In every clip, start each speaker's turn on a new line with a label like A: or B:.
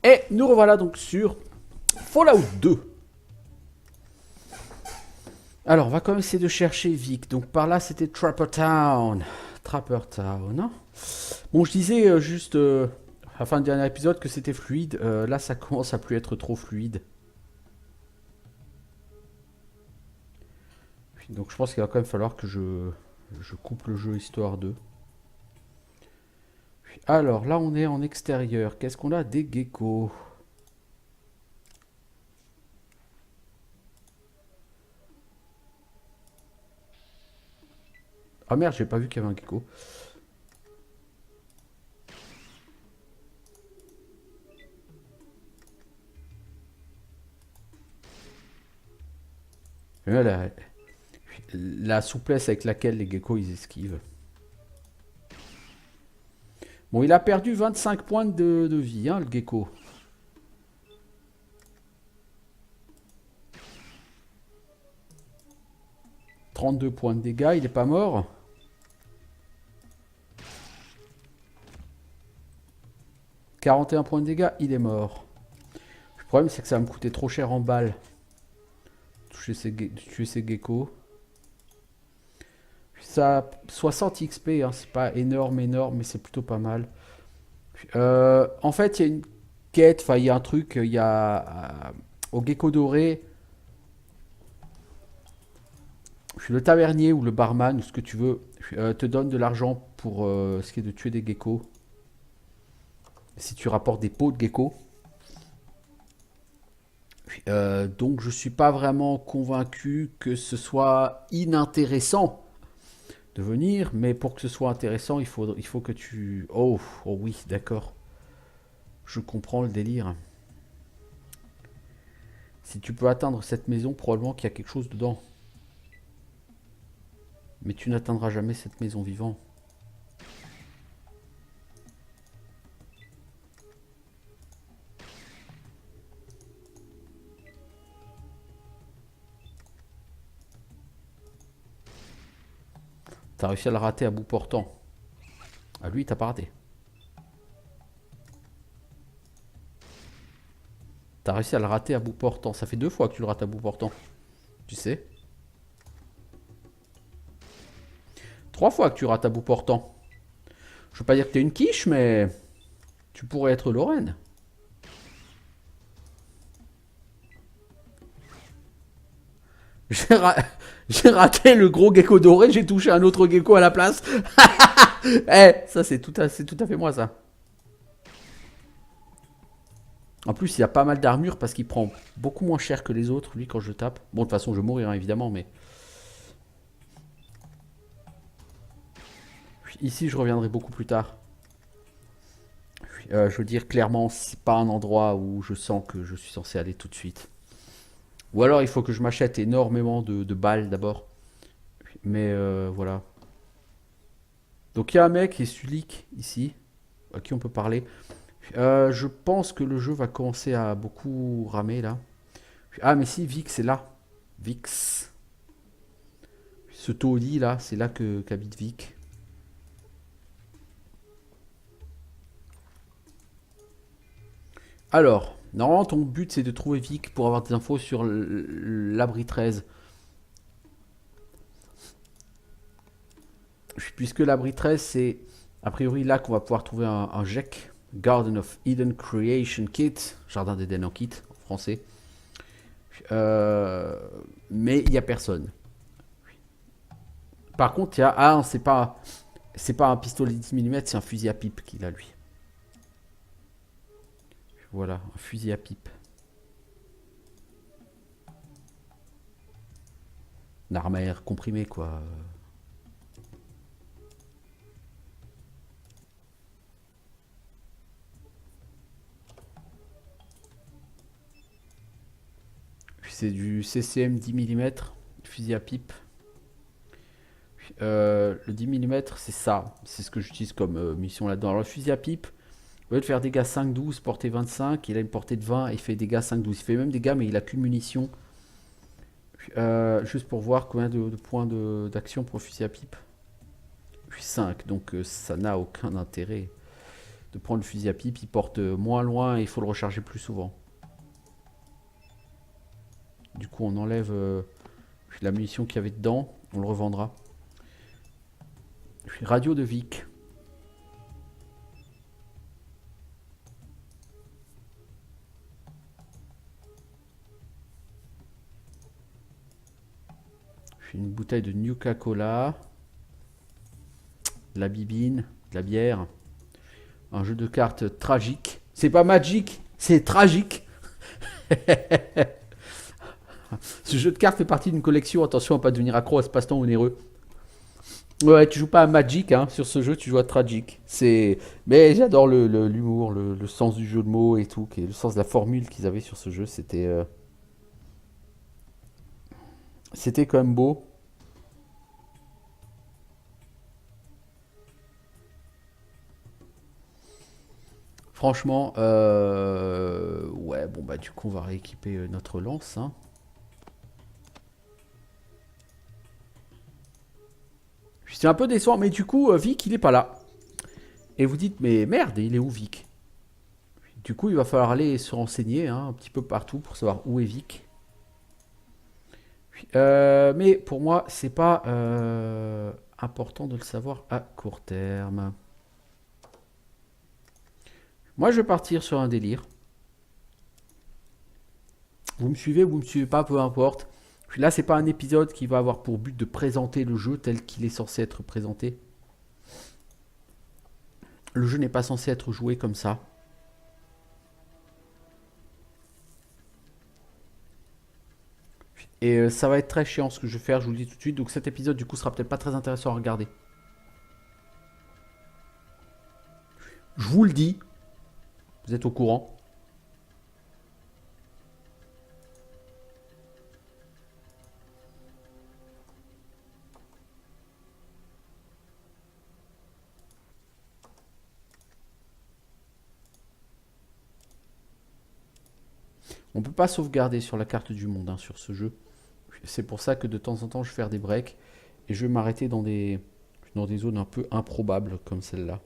A: Et nous revoilà donc sur Fallout 2. Alors, on va quand même essayer de chercher Vic. Donc par là, c'était Trapper Town. Trapper Town, hein. Bon, je disais juste à la fin du dernier épisode que c'était fluide. Là, ça commence à plus être trop fluide. Donc je pense qu'il va quand même falloir que je coupe le jeu histoire de. Alors là, on est en extérieur. Qu'est-ce qu'on a? Des geckos. Ah merde, j'ai pas vu qu'il y avait un gecko. La souplesse avec laquelle les geckos ils esquivent. Bon, il a perdu 25 points de vie, hein, le gecko. 32 points de dégâts, il est pas mort. 41 points de dégâts, il est mort. Le problème, c'est que ça va me coûter trop cher en balles. Tuer ces geckos. Ça a 60 XP, hein, c'est pas énorme, mais c'est plutôt pas mal. En fait, il y a une quête, enfin, il y a un truc, il y a au gecko doré, le tavernier ou le barman, ou ce que tu veux, te donne de l'argent pour ce qui est de tuer des geckos. Si tu rapportes des pots de gecko. Donc je suis pas vraiment convaincu que ce soit inintéressant de venir, mais pour que ce soit intéressant, il faut que tu... Oh, oh oui, d'accord. Je comprends le délire. Si tu peux atteindre cette maison, probablement qu'il y a quelque chose dedans. Mais tu n'atteindras jamais cette maison vivant. T'as réussi à le rater à bout portant. Ah lui, t'as pas raté. T'as réussi à le rater à bout portant. Ça fait 2 fois que tu le rates à bout portant. Tu sais. 3 fois que tu rates à bout portant. Je veux pas dire que t'es une quiche, mais tu pourrais être Lorraine. J'ai ra- j'ai raté le gros gecko doré, j'ai touché un autre gecko à la place. Eh, ça c'est tout à fait moi ça. En plus, il y a pas mal d'armure parce qu'il prend beaucoup moins cher que les autres, lui, quand je tape. Bon, de toute façon, je vais mourir, hein, évidemment, mais... Ici, je reviendrai beaucoup plus tard. Je veux dire, clairement, c'est pas un endroit où je sens que je suis censé aller tout de suite. Ou alors, il faut que je m'achète énormément de balles d'abord. Mais voilà. Donc, il y a un mec qui est Sulik, ici, à qui on peut parler. Je pense que le jeu va commencer à beaucoup ramer, là. Ah, mais si, Vix est là. Vix. Ce taudis, là, c'est là qu'habite Vic. Alors, normalement, ton but, c'est de trouver Vic pour avoir des infos sur l'abri 13. Puisque l'abri 13, c'est a priori là qu'on va pouvoir trouver un GEC, Garden of Eden Creation Kit, Jardin d'Eden en kit, en français. Euh, mais il n'y a personne. Par contre, il y a. Ah, c'est pas un pistolet 10 mm, c'est un fusil à pipe qu'il a, lui. Voilà, un fusil à pipe. Une arme à air comprimée, quoi. C'est du CCM 10 mm, fusil à pipe. Le 10 mm, c'est ça. C'est ce que j'utilise comme munition là-dedans. Alors, le fusil à pipe, au lieu de faire dégâts 5-12, portée 25, il a une portée de 20 et il fait dégâts 5-12. Il fait même dégâts, mais il a qu'une munition. Juste pour voir combien de points d'action pour le fusil à pipe. Puis 5, donc ça n'a aucun intérêt. de prendre le fusil à pipe. Il porte moins loin et il faut le recharger plus souvent. Du coup, on enlève la munition qu'il y avait dedans. On le revendra. Radio de Vic. Une bouteille de Nuka-Cola. De la bibine. De la bière. Un jeu de cartes tragique. C'est pas magique, c'est tragique. Ce jeu de cartes fait partie d'une collection. Attention à pas devenir accro à ce passe-temps onéreux. Ouais, tu joues pas à Magic, hein. Sur ce jeu, tu joues à Tragic. Mais j'adore l'humour, le sens du jeu de mots et tout, le sens de la formule qu'ils avaient sur ce jeu. C'était quand même beau. Franchement, ouais, bon bah du coup on va rééquiper notre lance, hein. C'est un peu décevant, mais du coup Vic il est pas là. Et vous dites mais merde, il est où Vic? Du coup il va falloir aller se renseigner, hein, un petit peu partout pour savoir où est Vic. Mais pour moi c'est pas important de le savoir à court terme. Moi je vais partir sur un délire. Vous me suivez ou vous me suivez pas, peu importe. Là, c'est pas un épisode qui va avoir pour but de présenter le jeu tel qu'il est censé être présenté. Le jeu n'est pas censé être joué comme ça. Et ça va être très chiant ce que je vais faire, je vous le dis tout de suite. Donc cet épisode, du coup, sera peut-être pas très intéressant à regarder. Je vous le dis. Vous êtes au courant. On peut pas sauvegarder sur la carte du monde, hein, sur ce jeu. C'est pour ça que de temps en temps, je vais faire des breaks. Et je vais m'arrêter dans des zones un peu improbables comme celle-là.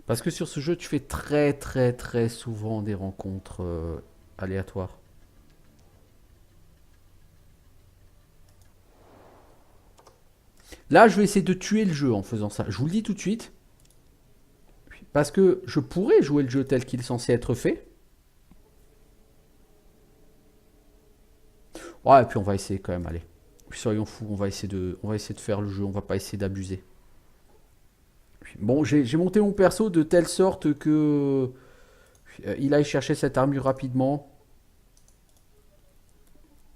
A: Parce que sur ce jeu, tu fais très très très souvent des rencontres aléatoires. Là, je vais essayer de tuer le jeu en faisant ça. Je vous le dis tout de suite. Parce que je pourrais jouer le jeu tel qu'il est censé être fait. Ouais, et puis on va essayer quand même, allez. Soyons fous, on va essayer de faire le jeu, on va pas essayer d'abuser. Bon, j'ai monté mon perso de telle sorte que il aille chercher cette armure rapidement.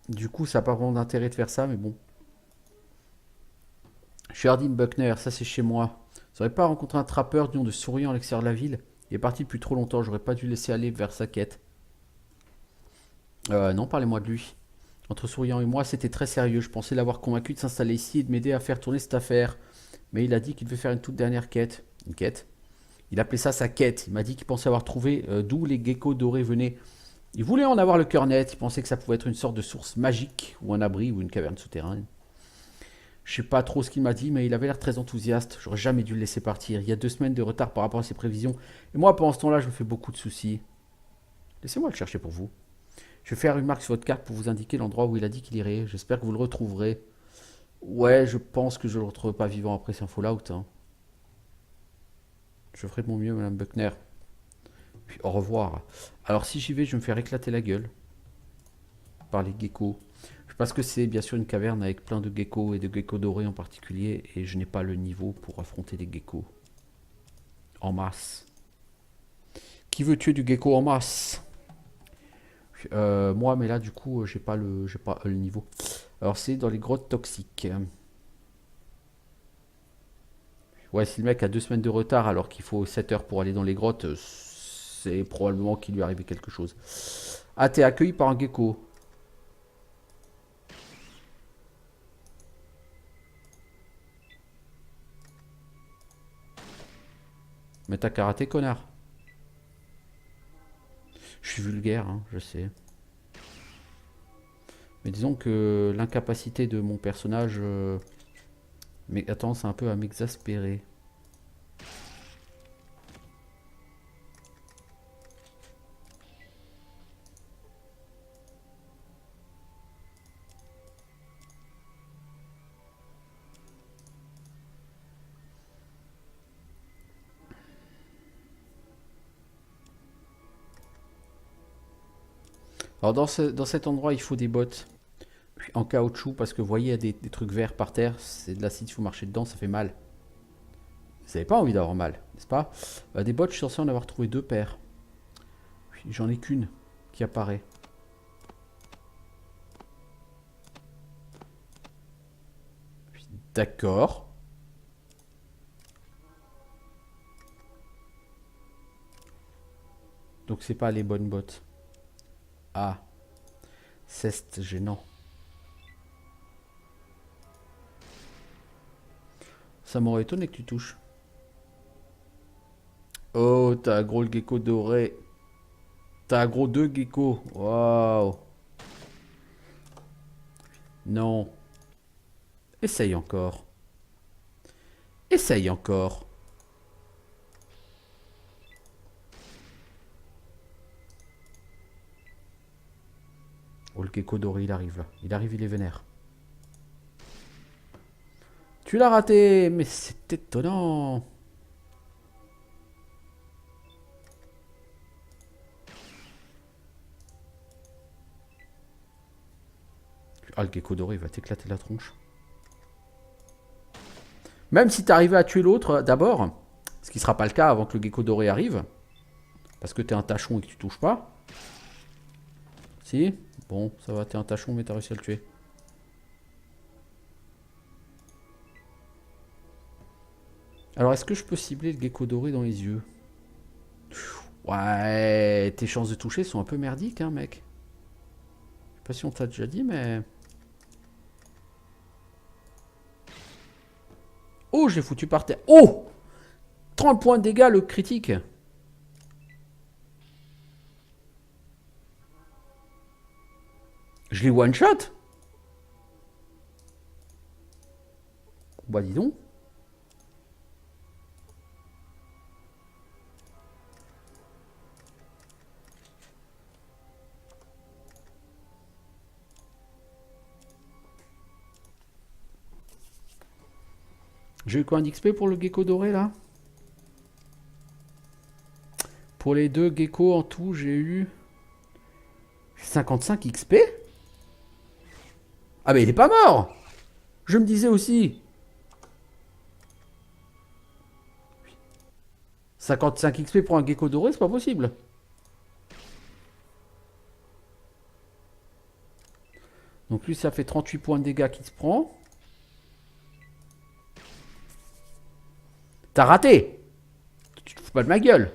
A: Du coup, ça n'a pas vraiment d'intérêt de faire ça, mais bon. Sheridan Buckner, ça c'est chez moi. Vous n'aurez pas rencontré un trappeur du nom de Souriant à l'extérieur de la ville? Il est parti depuis trop longtemps, j'aurais pas dû le laisser aller vers sa quête. Non, parlez-moi de lui. Entre Souriant et moi, c'était très sérieux. Je pensais l'avoir convaincu de s'installer ici et de m'aider à faire tourner cette affaire. Mais il a dit qu'il devait faire une toute dernière quête. Une quête. Il appelait ça sa quête. Il m'a dit qu'il pensait avoir trouvé d'où les geckos dorés venaient. Il voulait en avoir le cœur net. Il pensait que ça pouvait être une sorte de source magique, ou un abri, ou une caverne souterraine. Je sais pas trop ce qu'il m'a dit, mais il avait l'air très enthousiaste. J'aurais jamais dû le laisser partir. Il y a 2 semaines de retard par rapport à ses prévisions. Et moi, pendant ce temps-là, je me fais beaucoup de soucis. Laissez-moi le chercher pour vous. Je vais faire une marque sur votre carte pour vous indiquer l'endroit où il a dit qu'il irait. J'espère que vous le retrouverez. Ouais, je pense que je le retrouverai pas vivant après, c'est un Fallout, hein. Je ferai de mon mieux, Madame Buckner. Puis au revoir. Alors si j'y vais, je vais me faire éclater la gueule par les geckos. Parce que c'est bien sûr une caverne avec plein de geckos et de geckos dorés en particulier. Et je n'ai pas le niveau pour affronter des geckos en masse. Qui veut tuer du gecko en masse? Moi, mais là, du coup, j'ai pas le niveau. Alors, c'est dans les grottes toxiques. Ouais, si le mec a 2 semaines de retard alors qu'il faut 7 heures pour aller dans les grottes, c'est probablement qu'il lui est arrivé quelque chose. Ah, t'es accueilli par un gecko. Mais t'as karaté, connard. Je suis vulgaire, hein, je sais. Mais disons que l'incapacité de mon personnage mais a tendance un peu à m'exaspérer. Alors dans cet endroit, il faut des bottes en caoutchouc parce que vous voyez, il y a des trucs verts par terre. C'est de l'acide, il faut marcher dedans, ça fait mal. Vous n'avez pas envie d'avoir mal, n'est-ce pas? Des bottes, je suis censé en avoir trouvé 2 paires. J'en ai qu'une qui apparaît. D'accord. Donc c'est pas les bonnes bottes. Ah, c'est gênant. Ça m'aurait étonné que tu touches. Oh, t'as un gros gecko doré. T'as un gros 2 geckos. Waouh. Non. Essaye encore. Essaye encore. Oh, le gecko doré, il arrive là. Il arrive, il est vénère. Tu l'as raté, mais c'est étonnant. Ah, le gecko doré, il va t'éclater la tronche. Même si t'arrivais à tuer l'autre d'abord, ce qui sera pas le cas avant que le gecko doré arrive, parce que t'es un tachon et que tu touches pas. Si? Bon, ça va, t'es un tachon, mais t'as réussi à le tuer. Alors, est-ce que je peux cibler le gecko doré dans les yeux? Ouais, tes chances de toucher sont un peu merdiques, hein, mec. Je sais pas si on t'a déjà dit, mais... Oh, j'ai foutu par terre. Oh! 30 points de dégâts, le critique. Je l'ai one-shot? Bah, dis donc. J'ai eu quoi d'XP pour le gecko doré, là? Pour les 2 geckos en tout, j'ai eu 55 XP. Ah, mais il est pas mort! Je me disais aussi. 55 XP pour un gecko doré, c'est pas possible. Donc lui, ça fait 38 points de dégâts qu'il se prend. T'as raté! Tu te fous pas de ma gueule!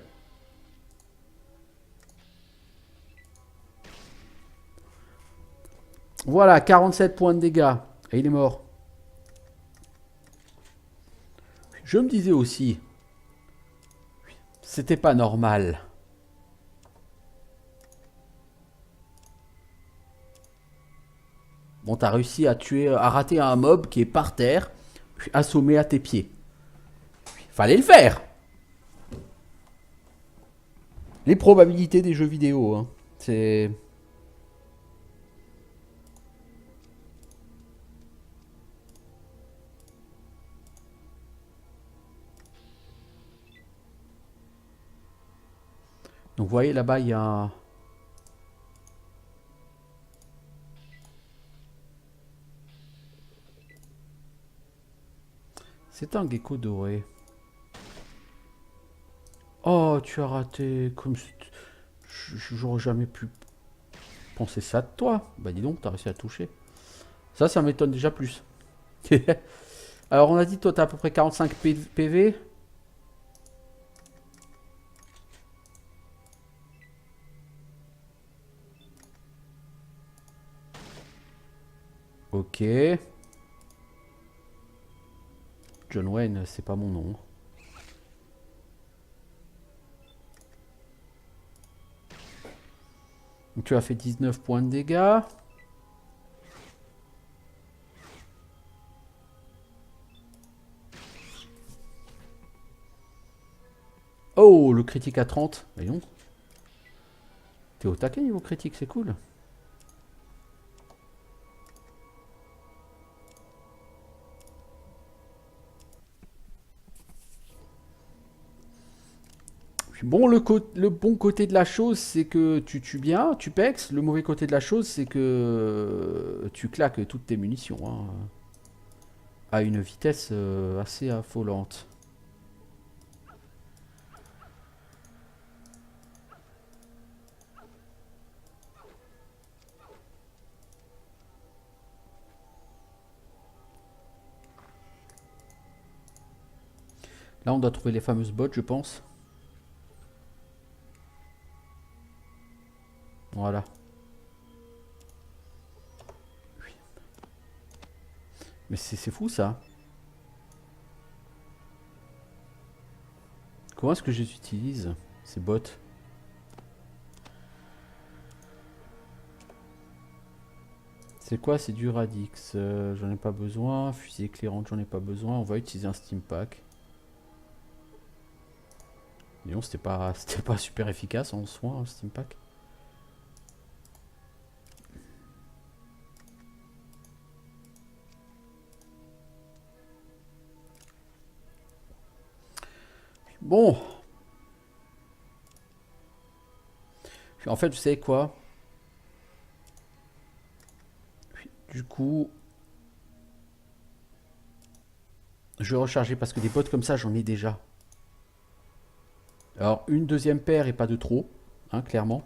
A: Voilà, 47 points de dégâts. Et il est mort. Je me disais aussi, c'était pas normal. Bon, t'as réussi à tuer, à rater un mob qui est par terre, puis assommé à tes pieds. Fallait le faire. Les probabilités des jeux vidéo, hein. C'est... Donc vous voyez là-bas, il y a... C'est un gecko doré. Oh, tu as raté. Comme si j'aurais jamais pu penser ça de toi. Bah dis donc, t'as réussi à toucher. Ça m'étonne déjà plus. Alors on a dit, toi, t'as à peu près 45 PV. Ok. John Wayne, c'est pas mon nom. Donc tu as fait 19 points de dégâts. Oh, le critique à 30. Voyons. T'es au taquet niveau critique, c'est cool. Bon, le bon côté de la chose, c'est que tu tues bien, tu pexes. Le mauvais côté de la chose, c'est que tu claques toutes tes munitions, hein, à une vitesse assez affolante. Là, on doit trouver les fameuses bottes, je pense. Voilà. Mais c'est fou, ça. Comment est-ce que je les utilise, ces bottes? C'est quoi? C'est du Radix. J'en ai pas besoin. Fusil éclairante, j'en ai pas besoin. On va utiliser un Steam Pack. Disons, c'était pas super efficace en soi, un Steam Pack. Bon. En fait, vous savez quoi? Du coup, je vais recharger parce que des bottes comme ça, j'en ai déjà. Alors, une deuxième paire et pas de trop, hein, clairement.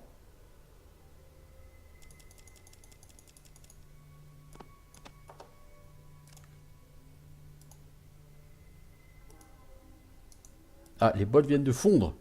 A: Ah, les bottes viennent de fondre.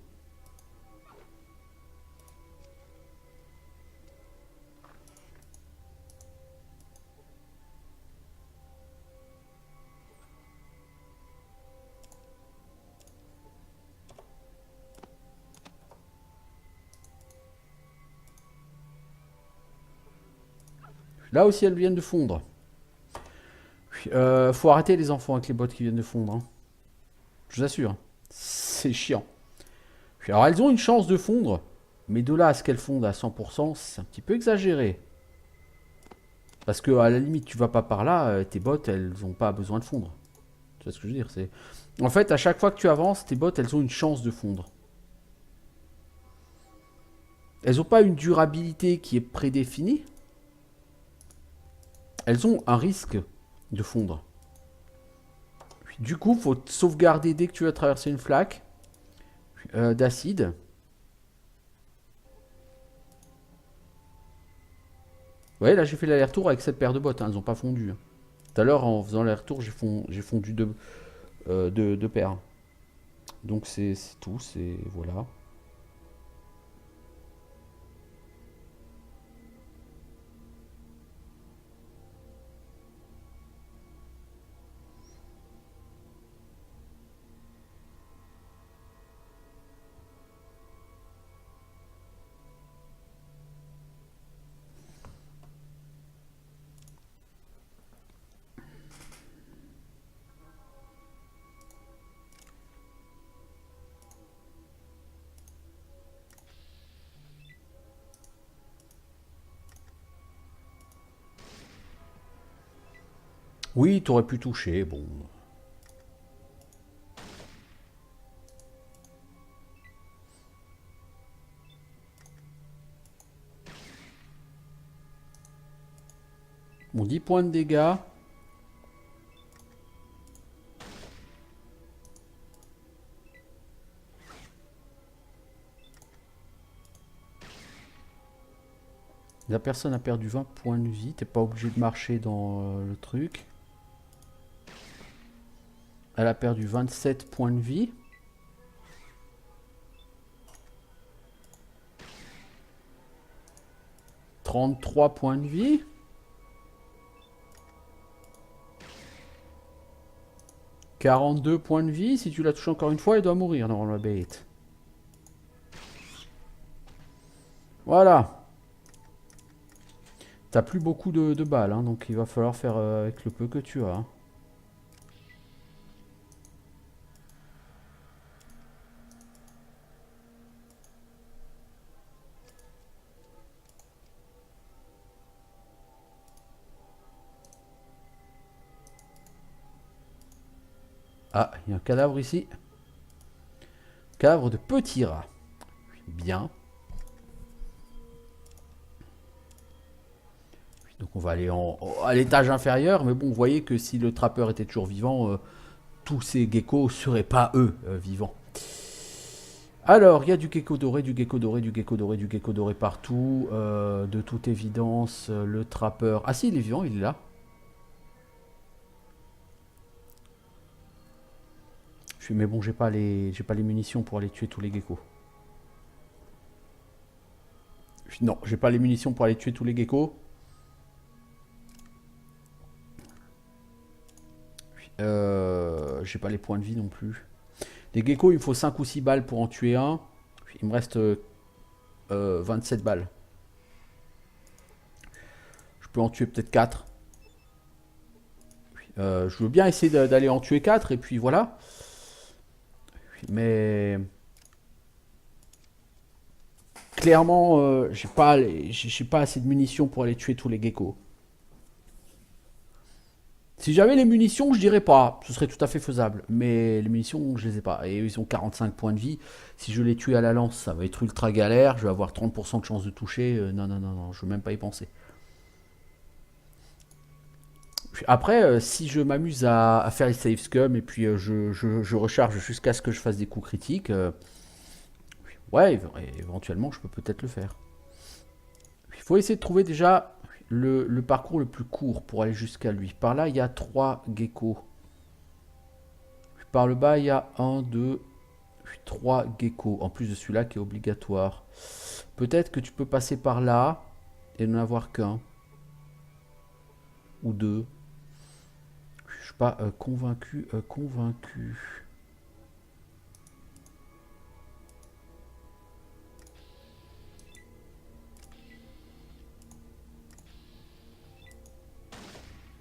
A: Là aussi, elles viennent de fondre. Faut arrêter les enfants avec les bottes qui viennent de fondre, hein. Je vous assure. C'est chiant. Alors, elles ont une chance de fondre. Mais de là à ce qu'elles fondent à 100%, c'est un petit peu exagéré. Parce que à la limite, tu vas pas par là, tes bottes, elles ont pas besoin de fondre. Tu vois ce que je veux dire? C'est En fait, à chaque fois que tu avances, tes bottes, elles ont une chance de fondre. Elles n'ont pas une durabilité qui est prédéfinie. Elles ont un risque de fondre. Du coup, faut sauvegarder dès que tu vas traverser une flaque d'acide. Ouais, là j'ai fait l'aller-retour avec cette paire de bottes, hein, elles n'ont pas fondu, hein. Tout à l'heure, en faisant l'aller-retour, j'ai fondu deux paires. Donc c'est tout, c'est... Voilà. Oui, t'aurais pu toucher, bon. Bon, 10 points de dégâts. La personne a perdu 20 points de vie. T'es pas obligé de marcher dans le truc. Elle a perdu 27 points de vie. « 33 points de vie. 42 points de vie. Si tu la touches encore une fois, elle doit mourir dans la bête. Voilà. T'as plus beaucoup de balles, hein, donc il va falloir faire avec le peu que tu as, hein. Ah, il y a un cadavre ici. Cadavre de petit rat. Bien. Donc on va aller à l'étage inférieur. Mais bon, vous voyez que si le trappeur était toujours vivant, tous ces geckos seraient pas eux vivants. Alors, il y a du gecko doré, du gecko doré, du gecko doré, du gecko doré partout. De toute évidence, le trappeur... Ah si, il est vivant, il est là. Mais bon, j'ai pas les munitions pour aller tuer tous les geckos. Non, j'ai pas les munitions pour aller tuer tous les geckos. J'ai pas les points de vie non plus. Les geckos, il me faut 5 ou 6 balles pour en tuer un. Il me reste 27 balles. Je peux en tuer peut-être 4. Je veux bien essayer d'aller en tuer 4 et puis voilà. Mais... Clairement, j'ai pas assez de munitions pour aller tuer tous les geckos. Si j'avais les munitions, je dirais pas. Ce serait tout à fait faisable. Mais les munitions, je les ai pas. Et ils ont 45 points de vie. Si je les tue à la lance, ça va être ultra galère. Je vais avoir 30% de chance de toucher. Non, non, non, non. Je veux même pas y penser. Après, si je m'amuse à faire les save scum et puis je recharge jusqu'à ce que je fasse des coups critiques, ouais, éventuellement, je peux peut-être le faire. Il faut essayer de trouver déjà le parcours le plus court pour aller jusqu'à lui. Par là, il y a 3 geckos. Par le bas, il y a 1, 2, 3 geckos. En plus de celui-là qui est obligatoire. Peut-être que tu peux passer par là et n'en avoir qu'un. Ou deux. Je suis pas convaincu.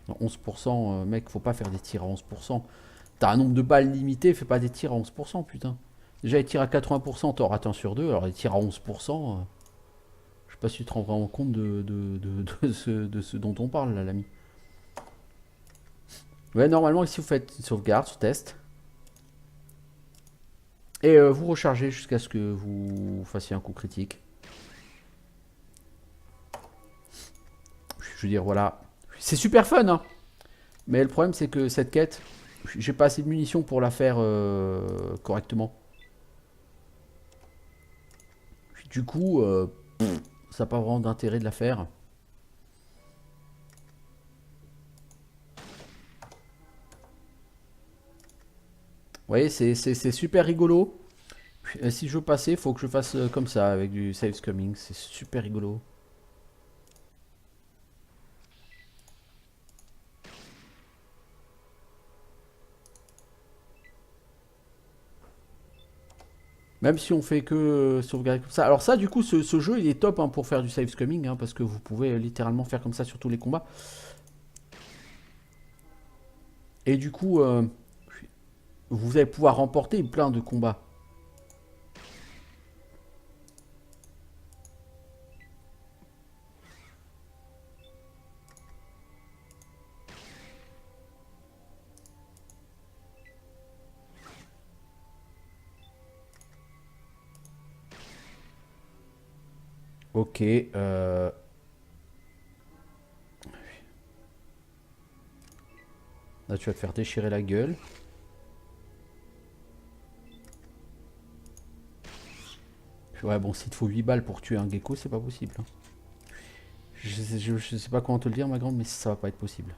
A: Non, 11%, mec, faut pas faire des tirs à 11%. T'as un nombre de balles limité, fais pas des tirs à 11%, putain. Déjà, les tirs à 80%, t'en rates un sur deux. Alors, les tirs à 11%, je sais pas si tu te rends vraiment compte de ce dont on parle, là, l'ami. Ouais, normalement, ici, vous faites une sauvegarde, ce test. Et vous rechargez jusqu'à ce que vous fassiez un coup critique. Je veux dire, voilà. C'est super fun, hein. Mais le problème, c'est que cette quête, j'ai pas assez de munitions pour la faire correctement. Du coup, ça n'a pas vraiment d'intérêt de la faire. Vous voyez, c'est super rigolo. Si je veux passer, il faut que je fasse comme ça, avec du save scumming. C'est super rigolo. Même si on fait que sauvegarder comme ça. Alors ça, du coup, ce jeu, il est top hein, pour faire du save scumming, hein, parce que vous pouvez littéralement faire comme ça sur tous les combats. Et du coup, vous allez pouvoir remporter plein de combats. Ok. Là, tu vas te faire déchirer la gueule. Ouais, bon, s'il te faut 8 balles pour tuer un gecko, c'est pas possible, hein. Je sais pas comment te le dire, ma grande, mais ça va pas être possible.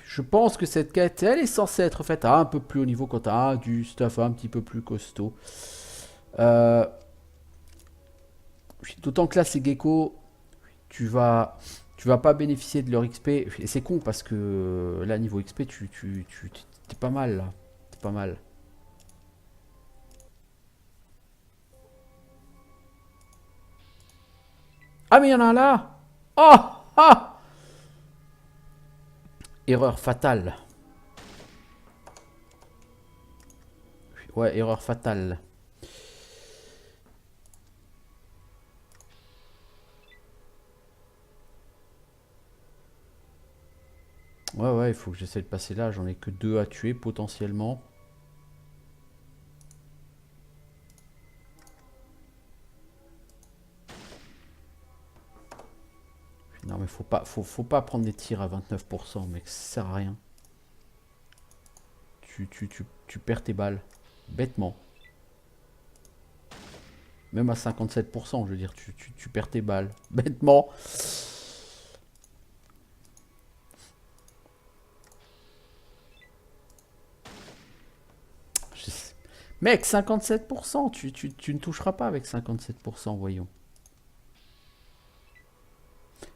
A: Je pense que cette quête, elle est censée être faite à un peu plus haut niveau quand t'as du stuff un petit peu plus costaud. D'autant que là, ces geckos, tu vas pas bénéficier de leur XP. Et c'est con parce que là, niveau XP, t'es pas mal là. T'es pas mal. Ah, mais il y en a un là. Oh, ah. Erreur fatale. Ouais, erreur fatale. Ouais, ouais, il faut que j'essaie de passer là. J'en ai que 2 à tuer potentiellement. Non, mais faut pas prendre des tirs à 29%, mec. Ça sert à rien. Tu perds tes balles. Bêtement. Même à 57%, je veux dire, tu perds tes balles. Bêtement. Je- Mec, 57%, tu ne toucheras pas avec 57%, voyons.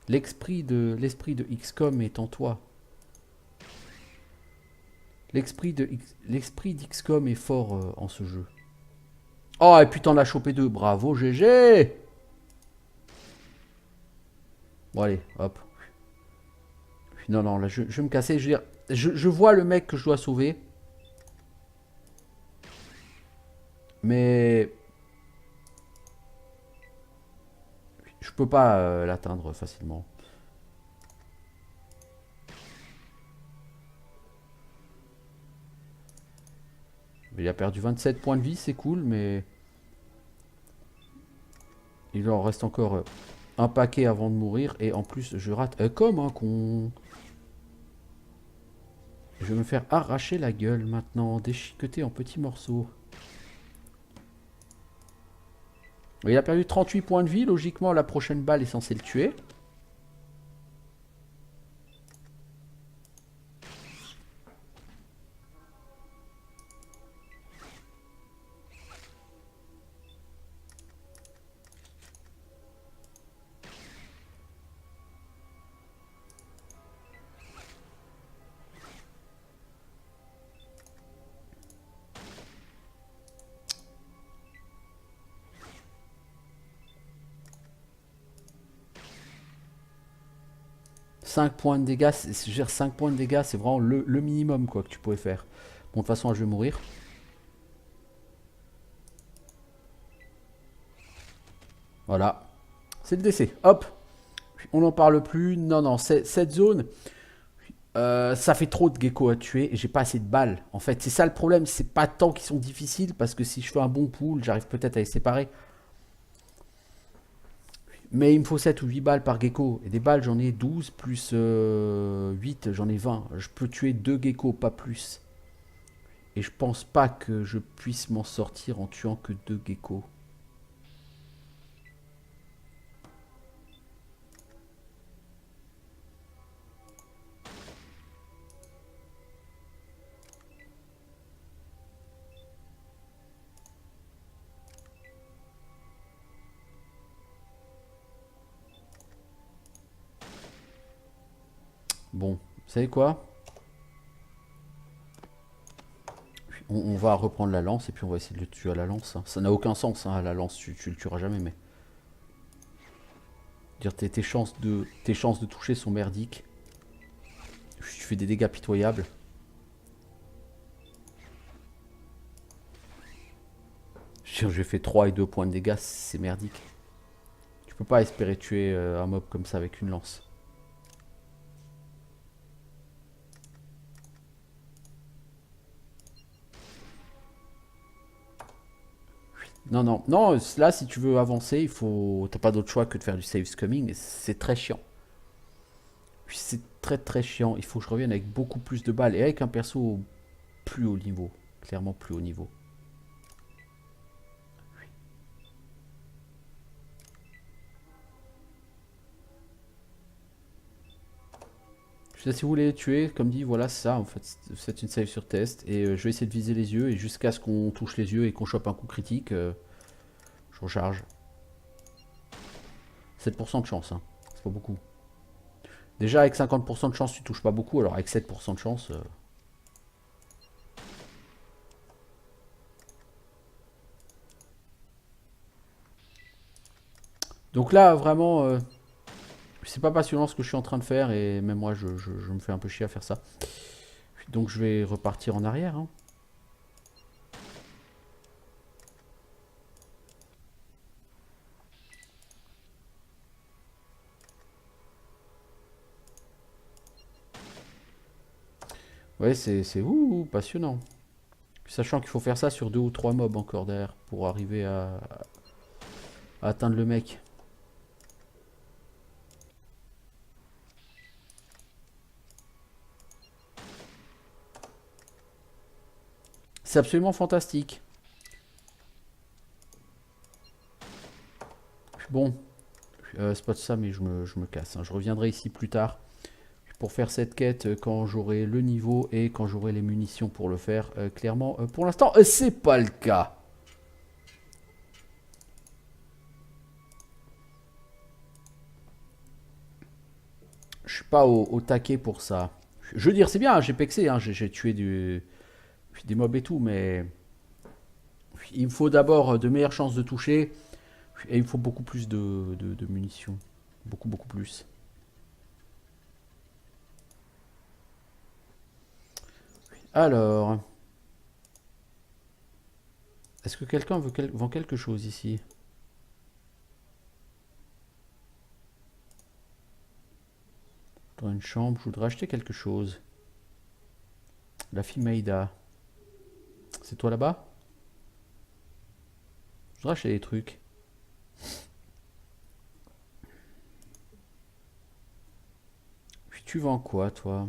A: L'esprit de XCOM est en toi. L'esprit d'XCOM est fort en ce jeu. Oh, et puis t'en as chopé 2. Bravo, GG. Bon, allez, hop. Non, non, là, je vais me casser. Je veux dire, je vois le mec que je dois sauver. Mais je peux pas l'atteindre facilement. Il a perdu 27 points de vie, c'est cool, mais il en reste encore un paquet avant de mourir. Et en plus, je rate comme un con. Je vais me faire arracher la gueule maintenant, déchiqueter en petits morceaux. Il a perdu 38 points de vie. Logiquement, la prochaine balle est censée le tuer. Cinq points de dégâts, je veux dire, 5 points de dégâts, c'est vraiment le minimum quoi, que tu pouvais faire. Bon, de toute façon, je vais mourir. Voilà. C'est le décès. Hop. On n'en parle plus. Non, non, cette zone, ça fait trop de geckos à tuer et j'ai pas assez de balles. En fait, c'est ça le problème. C'est pas tant qu'ils sont difficiles parce que si je fais un bon pool, j'arrive peut-être à les séparer. Mais il me faut 7 ou 8 balles par gecko. Et des balles, j'en ai 12 plus 8, j'en ai 20. Je peux tuer 2 geckos, pas plus. Et je pense pas que je puisse m'en sortir en tuant que 2 geckos. Bon, vous savez quoi? On va reprendre la lance et puis on va essayer de le tuer à la lance. Ça n'a aucun sens, hein, à la lance, tu le tueras jamais, mais... Dire tes chances de toucher sont merdiques. Tu fais des dégâts pitoyables. J'ai fait 3 et 2 points de dégâts, c'est merdique. Tu peux pas espérer tuer un mob comme ça avec une lance. Non, non, non, là si tu veux avancer, il faut. T'as pas d'autre choix que de faire du save scumming. C'est très chiant. C'est très très chiant. Il faut que je revienne avec beaucoup plus de balles et avec un perso plus haut niveau. Clairement plus haut niveau. Je sais, si vous voulez les tuer, comme dit, voilà, c'est ça en fait. C'est une save sur test. Et je vais essayer de viser les yeux. Et jusqu'à ce qu'on touche les yeux et qu'on chope un coup critique, je recharge. 7% de chance, hein. C'est pas beaucoup. Déjà avec 50% de chance, tu touches pas beaucoup. Alors avec 7% de chance. Donc là, vraiment, c'est pas passionnant ce que je suis en train de faire et même moi, je me fais un peu chier à faire ça. Donc je vais repartir en arrière, hein. Ouais, c'est passionnant. Sachant qu'il faut faire ça sur 2 ou 3 mobs encore derrière pour arriver à atteindre le mec. C'est absolument fantastique. Bon, c'est pas de ça, mais je me casse, hein. Je reviendrai ici plus tard pour faire cette quête quand j'aurai le niveau et quand j'aurai les munitions pour le faire. Clairement, pour l'instant, c'est pas le cas. Je suis pas au taquet pour ça. Je veux dire, c'est bien, j'ai pexé, hein, j'ai tué des mobs et tout, mais il me faut d'abord de meilleures chances de toucher et il me faut beaucoup plus de munitions. Beaucoup, beaucoup plus. Alors, est-ce que quelqu'un vend quelque chose ici? Dans une chambre, je voudrais acheter quelque chose. La fille Maïda. C'est toi là-bas? Je voudrais acheter des trucs. Puis tu vends quoi, toi?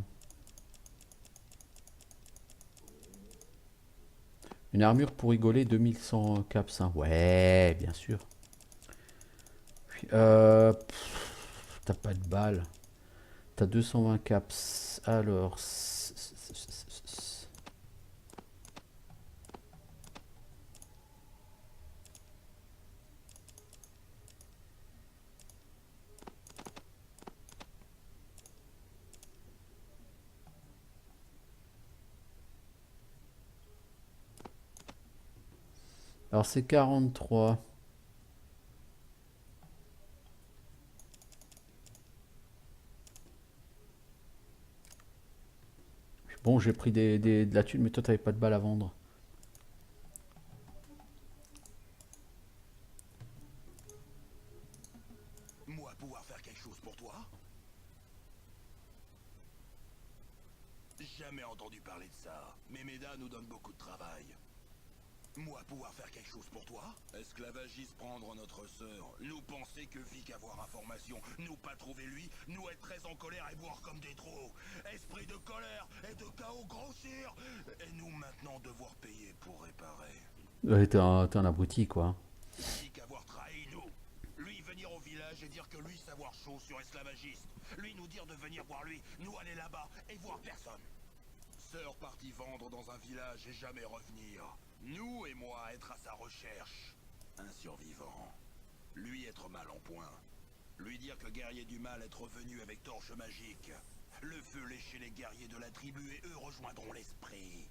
A: Une armure pour rigoler, 2100 caps, hein. Ouais, bien sûr. Puis, t'as pas de balles. T'as 220 caps. Alors, c'est 43. Bon, j'ai pris de la thune, mais toi, t'avais pas de balles à vendre.
B: Moi pouvoir faire quelque chose pour toi? Jamais entendu parler de ça. Mais Méda nous donne beaucoup de travail. Moi pouvoir faire quelque chose pour toi? Esclavagiste prendre notre sœur. Nous penser que Vic avoir information. Nous pas trouver lui. Nous être très en colère et boire comme des trous. Esprit de colère et de chaos grossir. Et nous maintenant devoir payer pour réparer.
A: Ouais, t'es un abruti, quoi.
B: Vic avoir trahi nous. Lui venir au village et dire que lui savoir chaud sur esclavagiste. Lui nous dire de venir voir lui. Nous aller là-bas et voir personne. Sœur partie vendre dans un village et jamais revenir. Nous et moi être à sa recherche. Un survivant. Lui être mal en point. Lui dire que guerrier du mal est revenu avec torche magique. Le feu lécher les guerriers de la tribu et eux rejoindront l'esprit.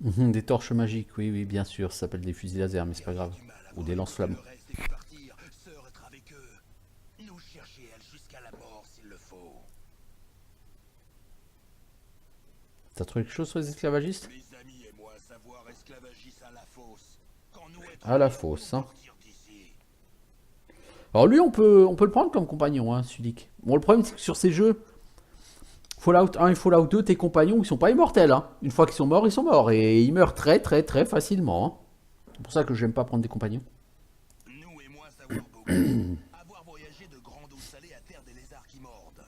A: Des torches magiques, oui, oui, bien sûr. Ça s'appelle des fusils laser, mais c'est pas grave.
B: Du mal
A: Ou
B: avoir
A: des
B: écouté
A: lance-flammes.
B: le reste et puis partir. Sœur être avec eux. Nous chercher elle jusqu'à la mort s'il le faut.
A: T'as trouvé quelque chose sur les esclavagistes?
B: Mes amis et moi savoir esclavagiste à la fosse. Quand nous être
A: À la
B: libre,
A: fosse,
B: nous
A: hein.
B: partir d'ici.
A: Alors lui, on peut le prendre comme compagnon, hein, Sulik. Bon, le problème, c'est que sur ces jeux, Fallout 1 et Fallout 2, tes compagnons, ils sont pas immortels, hein. Une fois qu'ils sont morts, ils sont morts. Et ils meurent très, très, très facilement, hein. C'est pour ça que j'aime pas prendre des compagnons.
B: Nous et moi savoir beaucoup. Avoir voyagé de grande eau salée à terre des lézards qui mordent.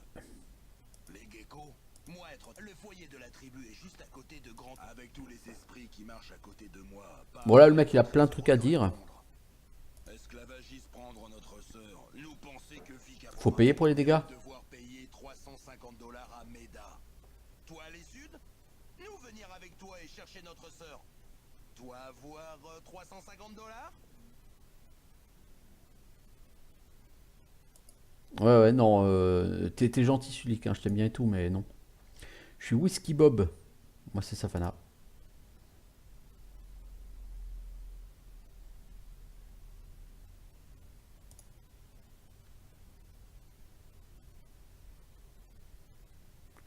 B: Les geckos, moi être le foyer de la tribu est juste à côté de grand. Avec tous les esprits qui marchent à côté de moi.
A: Bon, là, le mec, il a plein de trucs à dire.
B: Esclavagiste prendre notre sœur. Nous penser que Vic
A: Faut payer pour les dégâts.
B: devoir payer 350 dollars à Méda. Toi les sud? Nous venir avec toi et chercher notre sœur. Toi avoir 350 dollars?
A: Ouais, ouais, non, t'es gentil, Sulik, hein, je t'aime bien et tout, mais non. Je suis Whisky Bob. Moi, c'est Safana.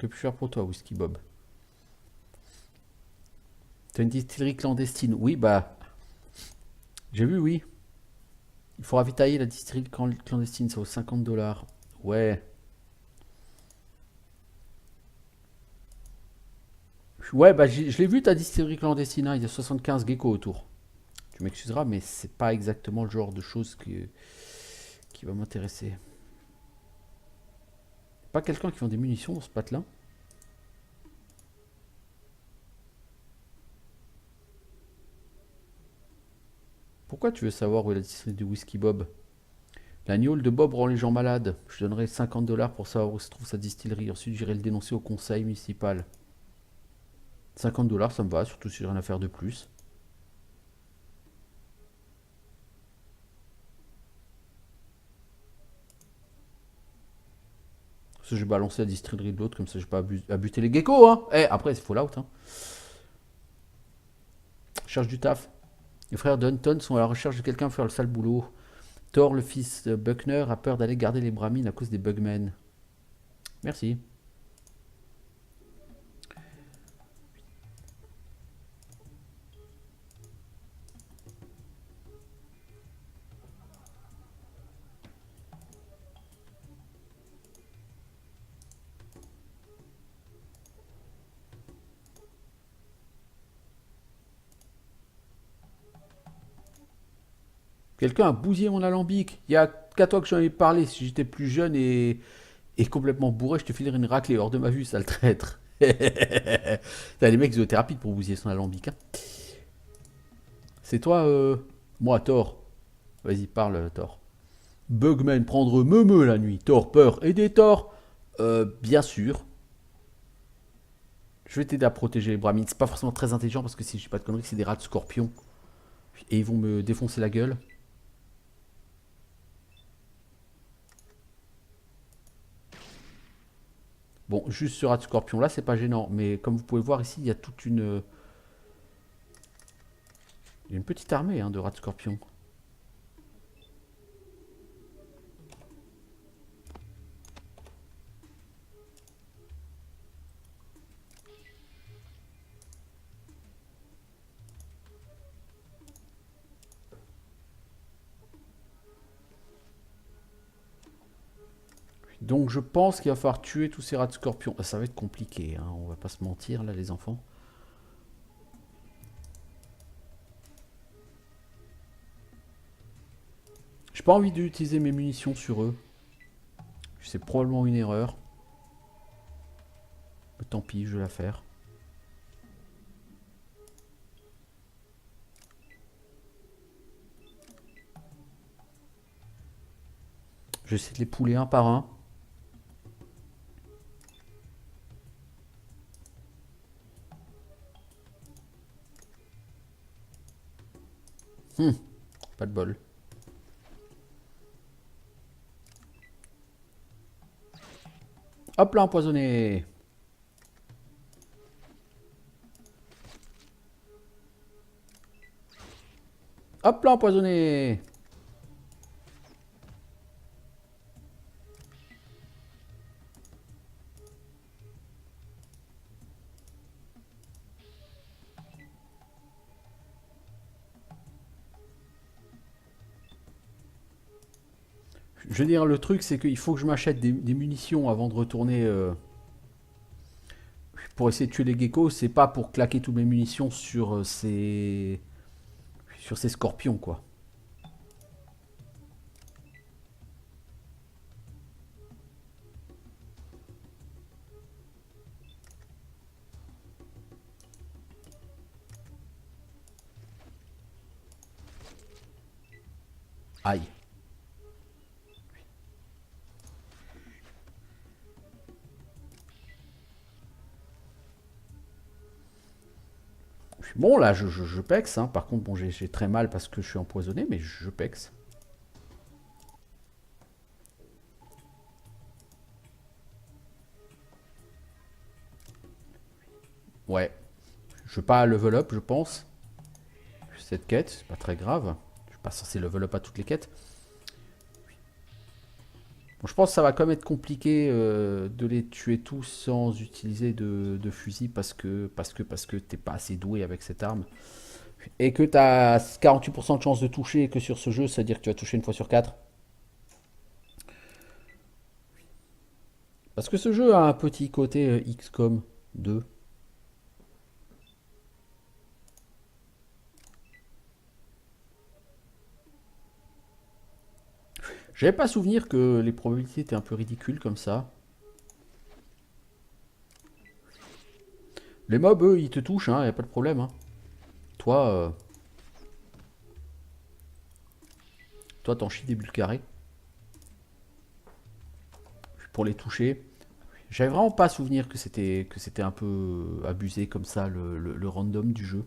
A: peu plus cher pour toi, Whisky Bob. T'as une distillerie clandestine. Oui, bah, j'ai vu, oui. Il faut ravitailler la distillerie clandestine, ça vaut 50 $. Ouais. Ouais, bah, je l'ai vu ta distillerie clandestine, hein, il y a 75 geckos autour. Tu m'excuseras, mais c'est pas exactement le genre de choses qui va m'intéresser. Pas quelqu'un qui vend des munitions dans ce patelin? Pourquoi tu veux savoir où est la distillerie du Whisky Bob? La gnôle de Bob rend les gens malades. Je donnerai 50 $ pour savoir où se trouve sa distillerie. Ensuite, j'irai le dénoncer au conseil municipal. 50 $, ça me va, surtout si j'ai rien à faire de plus. Parce que j'ai balancé la distillerie de l'autre, comme ça j'ai pas à buter les geckos, hein. Eh, après, c'est Fallout, hein. Cherche du taf. Les frères Dunton sont à la recherche de quelqu'un pour faire le sale boulot. Thor, le fils de Buckner, a peur d'aller garder les bramines à cause des bugmen. Merci. Quelqu'un a bousillé mon alambic. Il y a qu'à toi que j'en ai parlé. Si j'étais plus jeune et complètement bourré, je te filerais une raclée hors de ma vue, sale traître. Les mecs, ils ont été rapides pour bousiller son alambic, hein. C'est toi, moi, Thor. Vas-y, parle, Thor. Bugman prendre meumeu la nuit. Thor, peur. Aider Thor. Bien sûr. Je vais t'aider à protéger les bramines. C'est pas forcément très intelligent parce que si je dis pas de conneries, c'est des rats de scorpion. Et ils vont me défoncer la gueule. Bon, juste ce rat de scorpion là, c'est pas gênant. Mais comme vous pouvez voir ici, il y a toute une. Il y a une petite armée, hein, de rats de scorpion. Donc je pense qu'il va falloir tuer tous ces rats de scorpion. Ça va être compliqué, hein, on va pas se mentir là les enfants. J'ai pas envie d'utiliser mes munitions sur eux. C'est probablement une erreur. Mais tant pis, je vais la faire. Je vais essayer de les pouler un par un. Pas de bol. Hop là, empoisonné. Hop là, empoisonné. Je veux dire, le truc, c'est qu'il faut que je m'achète des munitions avant de retourner pour essayer de tuer les geckos. C'est pas pour claquer toutes mes munitions sur ces scorpions, quoi. Aïe. Bon, là, je pexe, hein. Par contre, bon, j'ai très mal parce que je suis empoisonné, mais je pexe. Ouais. Je vais pas level up, je pense. Cette quête, c'est pas très grave. Je suis pas censé level up à toutes les quêtes. Bon, je pense que ça va quand même être compliqué de les tuer tous sans utiliser de fusil parce que t'es pas assez doué avec cette arme. Et que t'as 48% de chance de toucher et que sur ce jeu, ça veut dire que tu vas toucher une fois sur 4. Parce que ce jeu a un petit côté XCOM 2. J'avais pas souvenir que les probabilités étaient un peu ridicules comme ça. Les mobs, eux, ils te touchent, hein, y a pas de problème. Hein. Toi, toi, t'en chies des bulles carrées pour les toucher. J'avais vraiment pas souvenir que c'était un peu abusé comme ça le random du jeu.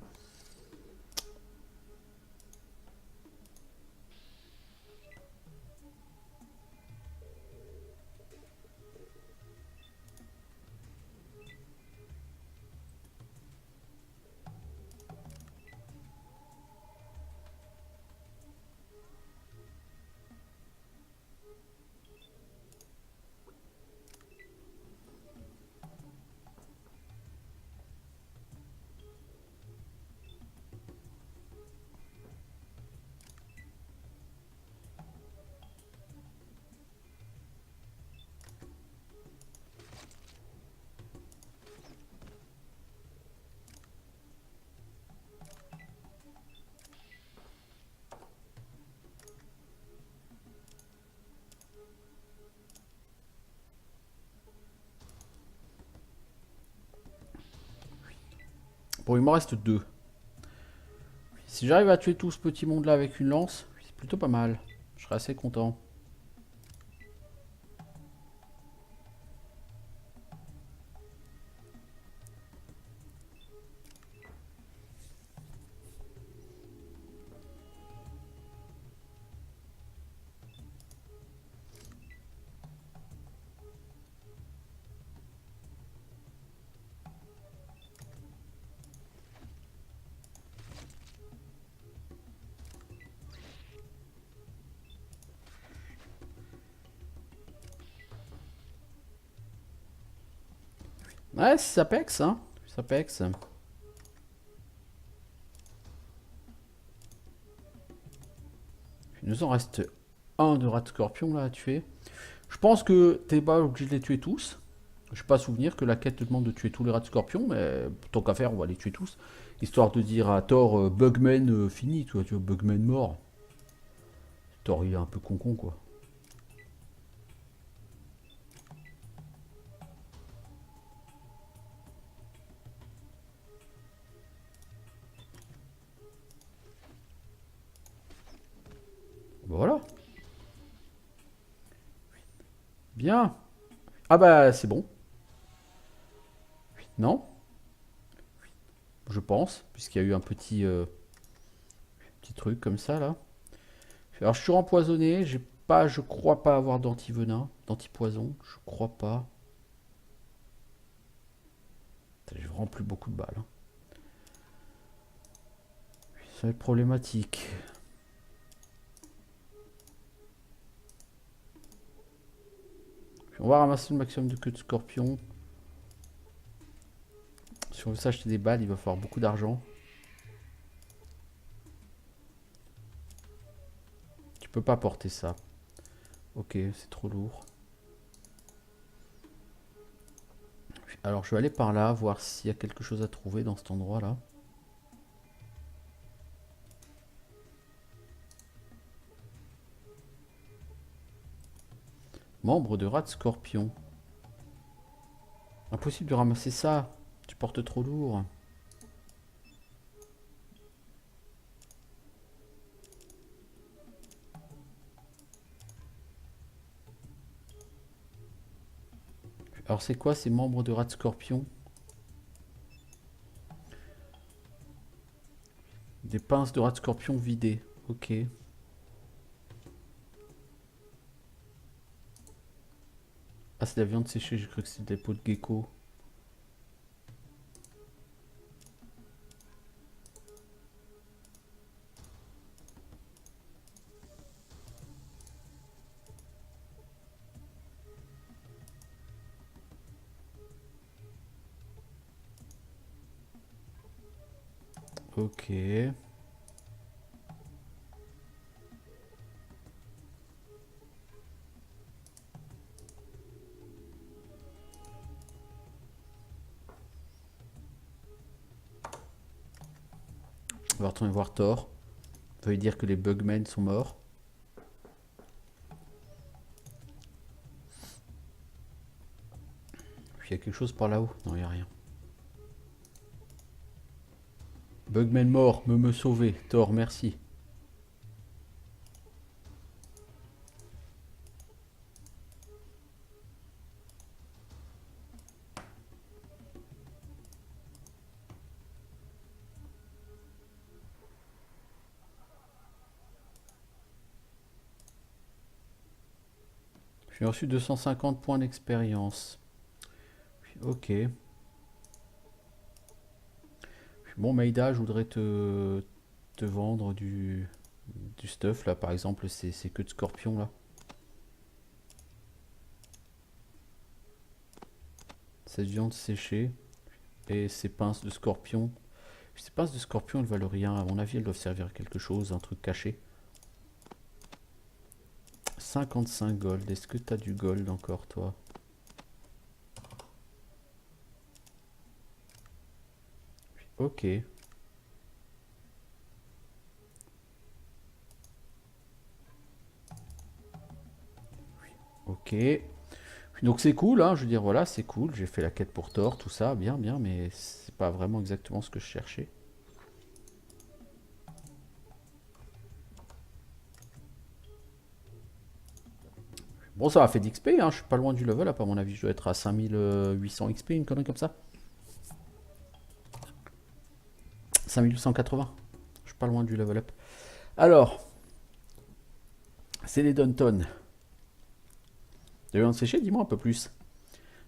A: Bon, il m'en reste deux. Si j'arrive à tuer tout ce petit monde là avec une lance, c'est plutôt pas mal. Je serais assez content. Ouais, ça pexe, hein. Ça pexe. Il nous en reste un de rat scorpion là à tuer. Je pense que t'es pas obligé de les tuer tous. Je n'ai pas souvenir que la quête te demande de tuer tous les rats scorpions, mais tant qu'à faire, on va les tuer tous. Histoire de dire à Thor, Bugman fini, toi, tu vois, Bugman mort. Thor, il est un peu con quoi. Bah voilà. Bien. Ah bah, c'est bon. Non, je pense, puisqu'il y a eu un petit truc comme ça là. Alors, je suis empoisonné, j'ai pas, je crois pas avoir d'antivenin, d'antipoison, je crois pas. J'ai vraiment plus beaucoup de balles. Hein. Ça va être problématique. On va ramasser le maximum de queue de scorpion. Si on veut s'acheter des balles, il va falloir beaucoup d'argent. Tu peux pas porter ça. Ok, c'est trop lourd. Alors je vais aller par là, voir s'il y a quelque chose à trouver dans cet endroit-là. Membre de rat scorpion. Impossible de ramasser ça. Tu portes trop lourd. Alors c'est quoi ces membres de rat scorpion? Des pinces de rat scorpion vidées. Ok. Ah, c'est de la viande séchée, j'ai cru que c'était des peaux de gecko. Ok. On va retourner voir Thor. Ça veut dire que les Bugmen sont morts. Puis il y a quelque chose par là-haut. Non, il n'y a rien. Bugman mort, me sauver. Thor, merci. J'ai reçu 250 points d'expérience. Ok. Bon, Maïda, je voudrais te vendre du stuff là. Par exemple, c'est que de scorpions là. Cette viande séchée et ces pinces de scorpion. Ces pinces de scorpion, elles valent rien. À mon avis, elles doivent servir à quelque chose, un truc caché. 55 gold. Est-ce que t'as du gold encore, toi? Ok. Ok. Donc c'est cool, hein, je veux dire, voilà, c'est cool. J'ai fait la quête pour Thor, tout ça, bien, bien, mais c'est pas vraiment exactement ce que je cherchais. Bon, ça m'a fait d'XP, hein, je suis pas loin du level up, à mon avis, je dois être à 5800 XP, une connerie comme ça. 5880. Je suis pas loin du level up. Alors, c'est les Dunton. De viande séchée, dis-moi un peu plus.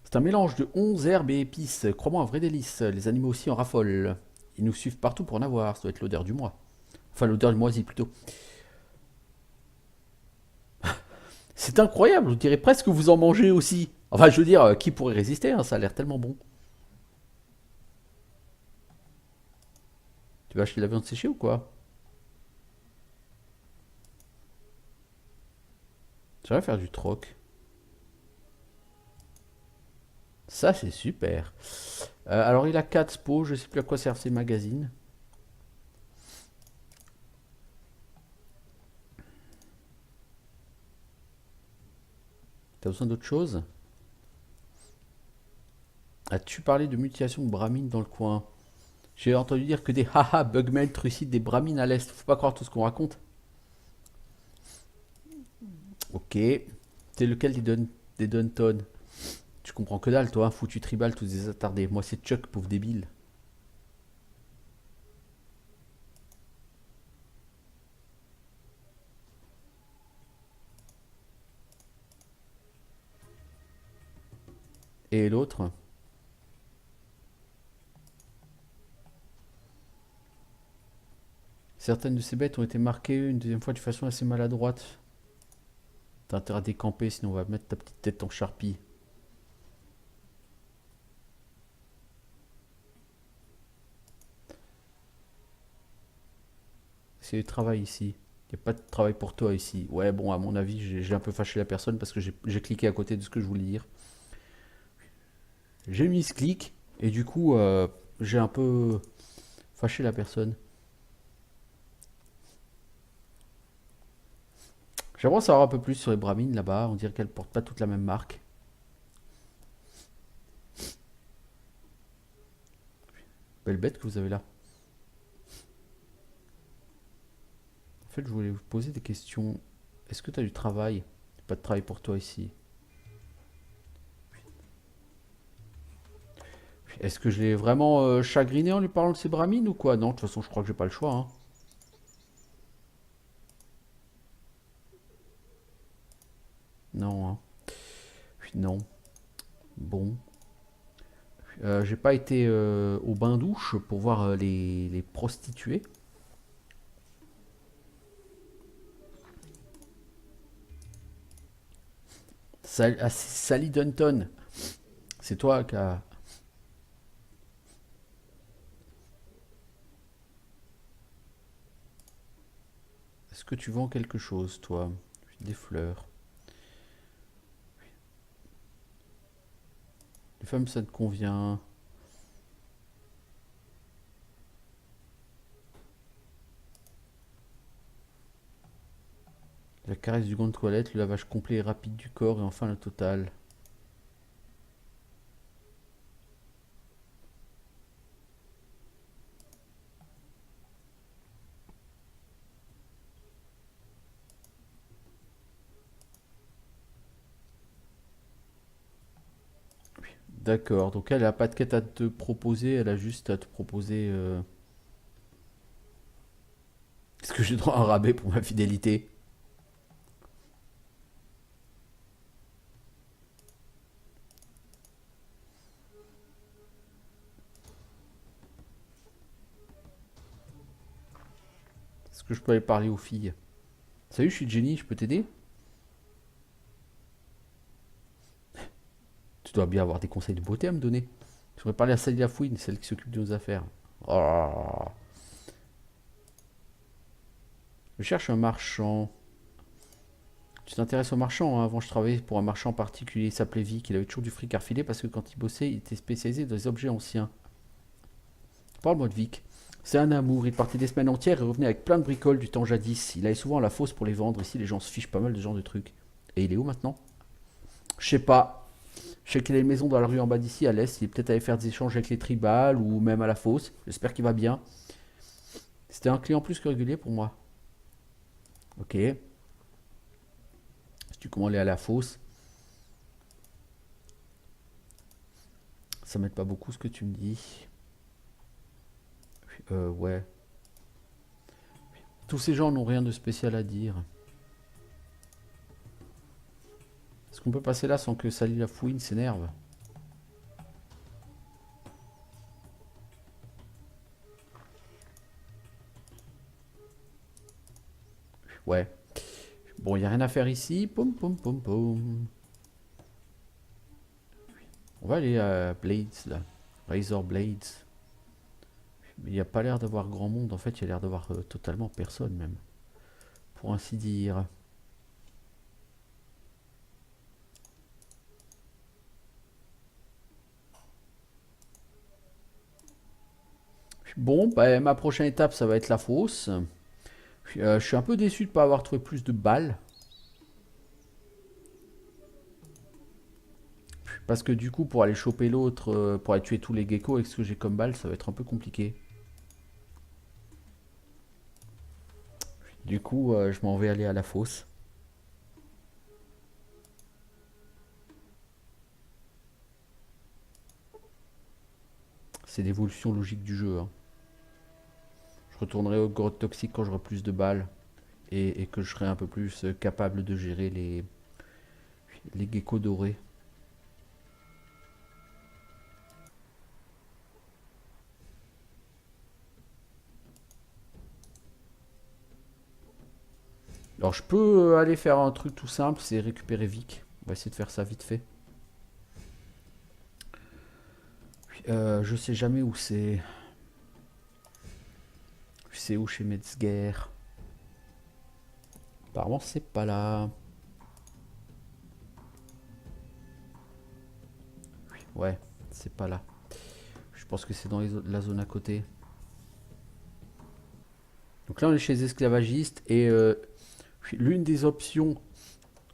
A: C'est un mélange de 11 herbes et épices. Crois-moi, un vrai délice. Les animaux aussi en raffolent. Ils nous suivent partout pour en avoir. Ça doit être l'odeur du mois. Enfin, l'odeur du moisi plutôt. C'est incroyable, je dirais presque que vous en mangez aussi. Enfin, je veux dire, qui pourrait résister, hein, ça a l'air tellement bon. Tu vas acheter de la viande séchée ou quoi? J'aimerais faire du troc. Ça, c'est super. Alors, il a 4 spos, je sais plus à quoi servent ces magazines. T'as besoin d'autre chose? As-tu parlé de mutilation de bramines dans le coin? J'ai entendu dire que des haha bugmen trucident des bramines à l'est. Faut pas croire tout ce qu'on raconte. Ok. C'est lequel des Dunton? Tu comprends que dalle, toi, hein, foutu tribal, tous des attardés. Moi, c'est Chuck, pauvre débile. Et l'autre? Certaines de ces bêtes ont été marquées une deuxième fois de façon assez maladroite. T'as intérêt à décamper, sinon on va mettre ta petite tête en charpie. C'est du travail ici. Il n'y a pas de travail pour toi ici. Ouais, bon, à mon avis, j'ai un peu fâché la personne parce que j'ai cliqué à côté de ce que je voulais dire. J'ai mis ce clic et du coup, j'ai un peu fâché la personne. J'aimerais en savoir un peu plus sur les bramines là-bas. On dirait qu'elles portent pas toutes la même marque. Belle bête que vous avez là. En fait, je voulais vous poser des questions. Est-ce que tu as du travail? Pas de travail pour toi ici. Est-ce que je l'ai vraiment chagriné en lui parlant de ses bramines ou quoi? Non, de toute façon, je crois que j'ai pas le choix, hein. Non, hein. Non. Bon. J'ai pas été au bain-douche pour voir les prostituées. Sally Dunton, c'est toi qui as... Est-ce que tu vends quelque chose, toi? Des fleurs. Les femmes, ça te convient. La caresse du gant de toilette, le lavage complet et rapide du corps et enfin le total. D'accord, donc elle a pas de quête à te proposer, elle a juste à te proposer... Est-ce que j'ai droit à un rabais pour ma fidélité? Est-ce que je peux aller parler aux filles? Salut, je suis Jenny, je peux t'aider? Tu dois bien avoir des conseils de beauté à me donner. Je voudrais parler à Sally Lafouine, celle qui s'occupe de nos affaires. Oh. Je cherche un marchand. Tu t'intéresses aux marchands, hein? Avant, je travaillais pour un marchand particulier, il s'appelait Vic. Il avait toujours du fric à refiler parce que quand il bossait, il était spécialisé dans les objets anciens. Parle-moi de Vic. C'est un amour, il partait des semaines entières et revenait avec plein de bricoles du temps jadis. Il allait souvent à la fosse pour les vendre. Ici, les gens se fichent pas mal de ce genre de trucs. Et il est où maintenant? Je sais pas. Je sais qu'il a une maison dans la rue en bas d'ici, à l'est. Il est peut-être allé faire des échanges avec les tribales ou même à la fosse. J'espère qu'il va bien. C'était un client plus que régulier pour moi. Ok. Sais-tu comment aller à la fosse? Ça m'aide pas beaucoup ce que tu me dis. Ouais. Tous ces gens n'ont rien de spécial à dire. Est-ce qu'on peut passer là sans que Sally Lafouine s'énerve? Ouais. Bon, il n'y a rien à faire ici. Poum, poum, poum, poum. On va aller à Blades, là. Razor Blades. Mais il n'y a pas l'air d'avoir grand monde. En fait, il y a l'air d'avoir totalement personne, même. Pour ainsi dire. Bon, bah, ma prochaine étape, ça va être la fosse. Je suis un peu déçu de ne pas avoir trouvé plus de balles. Parce que du coup, pour aller choper l'autre, pour aller tuer tous les geckos avec ce que j'ai comme balles, ça va être un peu compliqué. Du coup, je m'en vais aller à la fosse. C'est l'évolution logique du jeu, hein. Je retournerai aux grottes toxiques quand j'aurai plus de balles. Et que je serai un peu plus capable de gérer les geckos dorés. Alors je peux aller faire un truc tout simple, c'est récupérer Vic. On va essayer de faire ça vite fait. Je sais jamais où c'est. Je sais où chez Metzger. Apparemment c'est pas là. Ouais, c'est pas là. Je pense que c'est dans la zone à côté. Donc là on est chez les esclavagistes et l'une des options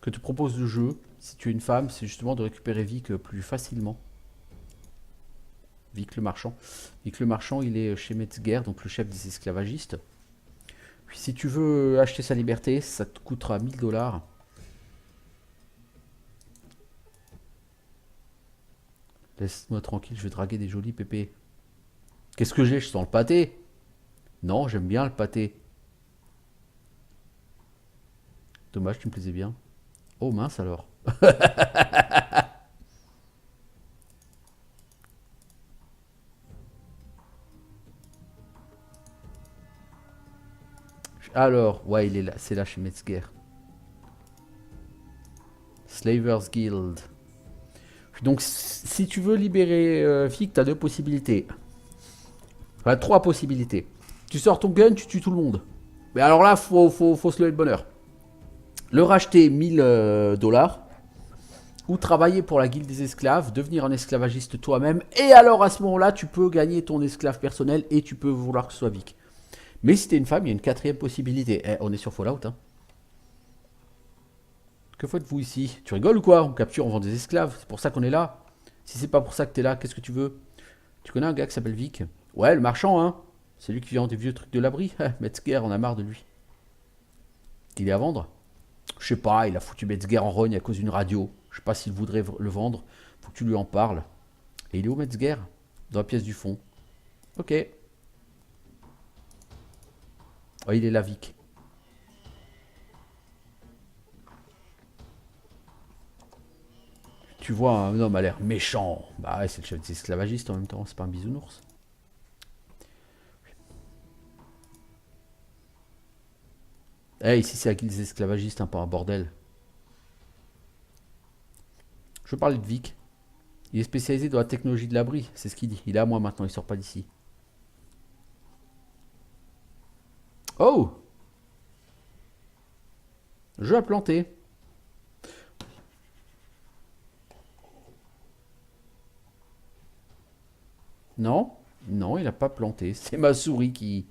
A: que te propose le jeu, si tu es une femme, c'est justement de récupérer Vic plus facilement. Vic le marchand. Vic le marchand, il est chez Metzger, donc le chef des esclavagistes. Puis si tu veux acheter sa liberté, ça te coûtera 1000 $. Laisse-moi tranquille, je vais draguer des jolis pépés. Qu'est-ce que j'ai? Je sens le pâté. Non, j'aime bien le pâté. Dommage, tu me plaisais bien. Oh mince alors. Alors, ouais, il est là, c'est là chez Metzger. Slavers Guild. Donc, si tu veux libérer Vic, t'as deux possibilités. Enfin, trois possibilités. Tu sors ton gun, tu tues tout le monde. Mais alors là, faut se lever de bonheur. Le racheter 1000 $, ou travailler pour la guilde des esclaves, devenir un esclavagiste toi-même, et alors à ce moment-là, tu peux gagner ton esclave personnel et tu peux vouloir que ce soit Vic. Mais si t'es une femme, il y a une quatrième possibilité. Eh, on est sur Fallout, hein. Que faites-vous ici? Tu rigoles ou quoi? On capture, on vend des esclaves, c'est pour ça qu'on est là. Si c'est pas pour ça que t'es là, qu'est-ce que tu veux? Tu connais un gars qui s'appelle Vic? Ouais, le marchand, hein. C'est lui qui vend des vieux trucs de l'abri. Metzger, on a marre de lui. Il est à vendre? Je sais pas, il a foutu Metzger en rogne à cause d'une radio. Je sais pas s'il voudrait le vendre. Faut que tu lui en parles. Et il est où Metzger? Dans la pièce du fond. Ok. Oh, il est là, Vic. Tu vois, un homme a l'air méchant. Bah ouais, c'est le chef des esclavagistes en même temps, c'est pas un bisounours. Eh, ici c'est la guilde des esclavagistes, hein, pas un bordel. Je veux parler de Vic. Il est spécialisé dans la technologie de l'abri, c'est ce qu'il dit. Il est à moi maintenant, il sort pas d'ici. Oh! Jeu à planter. Non? Non, il a pas planté. C'est ma souris qui...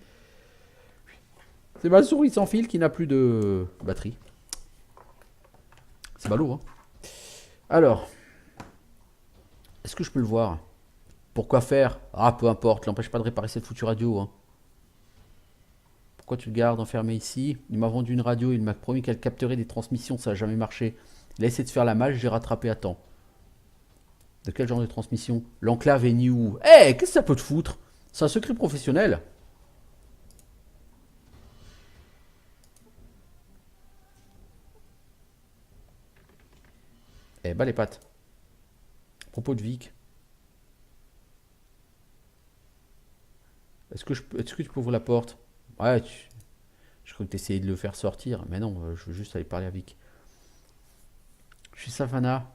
A: C'est ma souris sans fil qui n'a plus de batterie. C'est ballot, hein. Alors, est-ce que je peux le voir? Pourquoi faire? Ah, peu importe, l'empêche pas de réparer cette foutue radio, hein. Pourquoi tu le gardes enfermé ici? Il m'a vendu une radio, il m'a promis qu'elle capterait des transmissions, ça n'a jamais marché. Il a essayé de faire la malle, j'ai rattrapé à temps. De quel genre de transmission? L'enclave est new. Eh, qu'est-ce que ça peut te foutre? C'est un secret professionnel. Eh, bah les pattes. À propos de Vic. Est-ce que tu peux ouvrir la porte? Ouais, je crois que tu essayais de le faire sortir. Mais non, je veux juste aller parler à Vic. Je suis Savannah.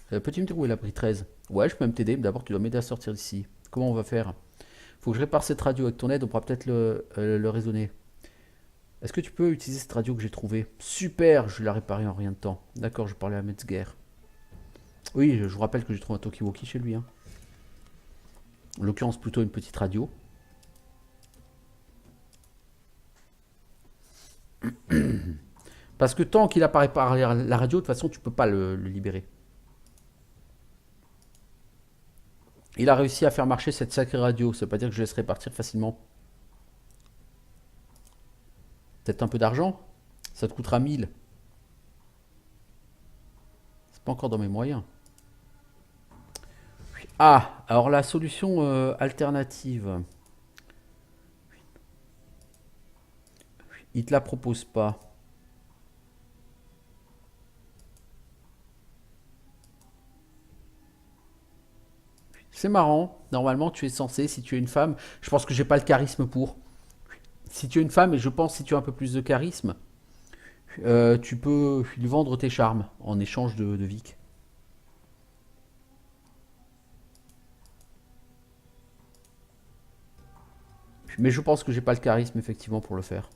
A: Peux-tu me dire où est l'abri 13? Ouais, je peux même t'aider, mais d'abord tu dois m'aider à sortir d'ici. Comment on va faire? Faut que je répare cette radio avec ton aide, on pourra peut-être le raisonner. Est-ce que tu peux utiliser cette radio que j'ai trouvée? Super, je l'ai réparée en rien de temps. D'accord, je parlais à Metzger. Oui, je vous rappelle que j'ai trouvé un Talkie-Walkie chez lui, hein. En l'occurrence, plutôt une petite radio. Parce que tant qu'il a pas réparé la radio, de toute façon, tu peux pas le libérer. Il a réussi à faire marcher cette sacrée radio. Ça veut pas dire que je laisserai partir facilement. Peut-être un peu d'argent? Ça te coûtera 1000. C'est pas encore dans mes moyens. Ah, alors la solution alternative. Il te la propose pas. C'est marrant. Normalement, tu es censé, si tu es une femme, je pense que j'ai pas le charisme pour. Si tu es une femme, et je pense si tu as un peu plus de charisme, tu peux lui vendre tes charmes en échange de Vic. Mais je pense que j'ai pas le charisme effectivement pour le faire.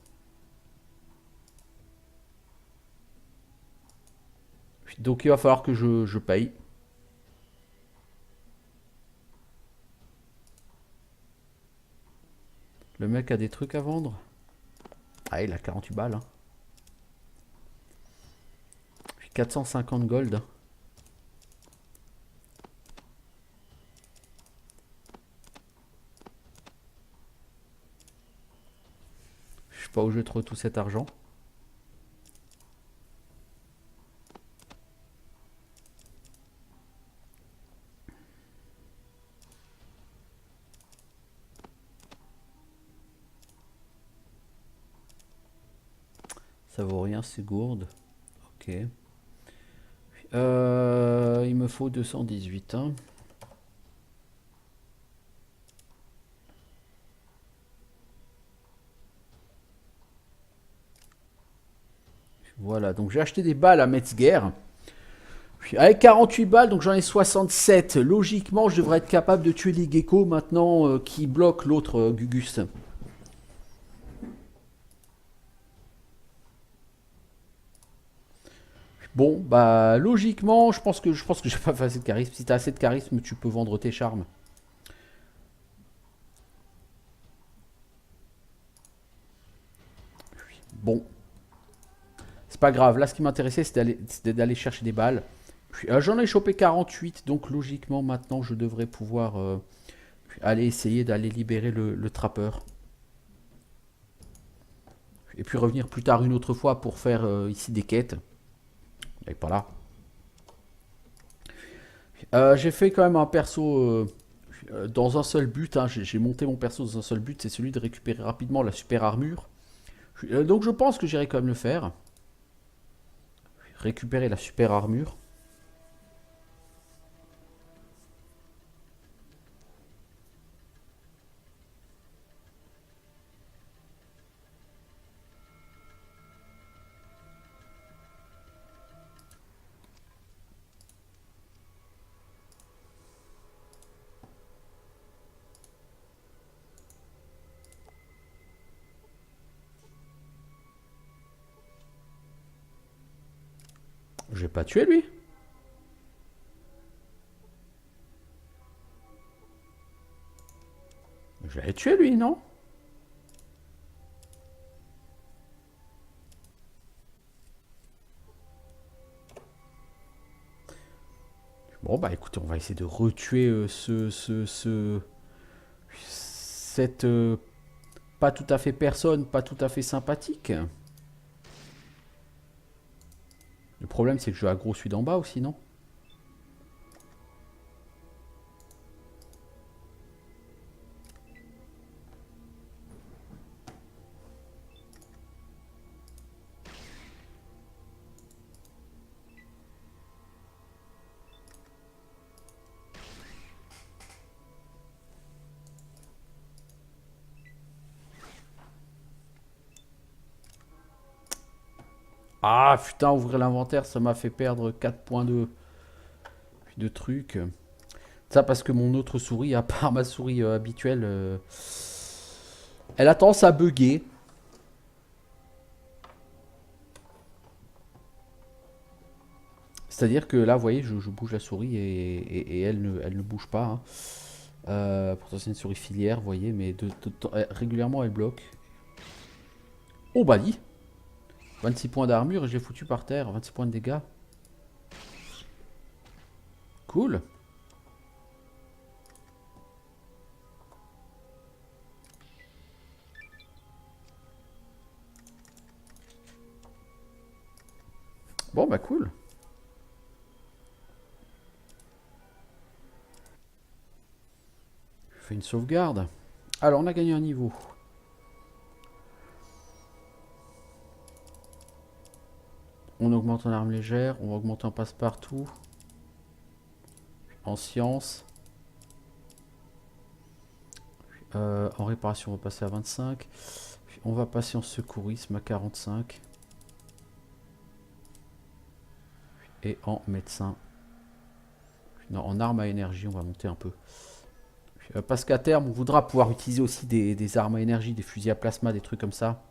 A: Donc il va falloir que je paye. Le mec a des trucs à vendre. Ah, il a 48 balles, hein. 450 gold. Je sais pas où je trouve tout cet argent. Ça vaut rien, c'est gourde. Ok. Il me faut 218, hein. Voilà, donc j'ai acheté des balles à Metzger. Avec 48 balles, donc j'en ai 67. Logiquement, je devrais être capable de tuer les geckos maintenant qui bloquent l'autre Gugus. Bon, bah logiquement, je pense que j'ai pas fait assez de charisme. Si t'as assez de charisme, tu peux vendre tes charmes. Bon, c'est pas grave. Là, ce qui m'intéressait, c'était d'aller chercher des balles. Puis, j'en ai chopé 48, donc logiquement, maintenant, je devrais pouvoir aller essayer d'aller libérer le trappeur. Et puis revenir plus tard une autre fois pour faire ici des quêtes. Et pas là. J'ai fait quand même un perso dans un seul but. Hein. J'ai monté mon perso dans un seul but, c'est celui de récupérer rapidement la super armure. Donc je pense que j'irai quand même le faire. Récupérer la super armure. Je vais pas tuer lui. Je l'avais tué lui, non? Bon bah écoutez, on va essayer de retuer cette pas tout à fait personne, pas tout à fait sympathique. Le problème c'est que je aggro celui d'en bas aussi, non? Ah putain, ouvrir l'inventaire, ça m'a fait perdre 4 points de trucs. Ça parce que mon autre souris, à part ma souris habituelle, elle a tendance à bugger. C'est-à-dire que là, vous voyez, je bouge la souris et elle ne bouge pas. Hein. Pourtant, c'est une souris filière, vous voyez, mais régulièrement, elle bloque. Oh, bah dit 26 points d'armure et j'ai foutu par terre. 26 points de dégâts. Cool. Bon, bah cool. Je fais une sauvegarde. Alors, on a gagné un niveau. On augmente en arme légère. On va augmenter en passe-partout. En science. En réparation, on va passer à 25. Puis on va passer en secourisme à 45. Et en médecin. Non, en arme à énergie, on va monter un peu. Parce qu'à terme, on voudra pouvoir utiliser aussi des armes à énergie, des fusils à plasma, des trucs comme ça.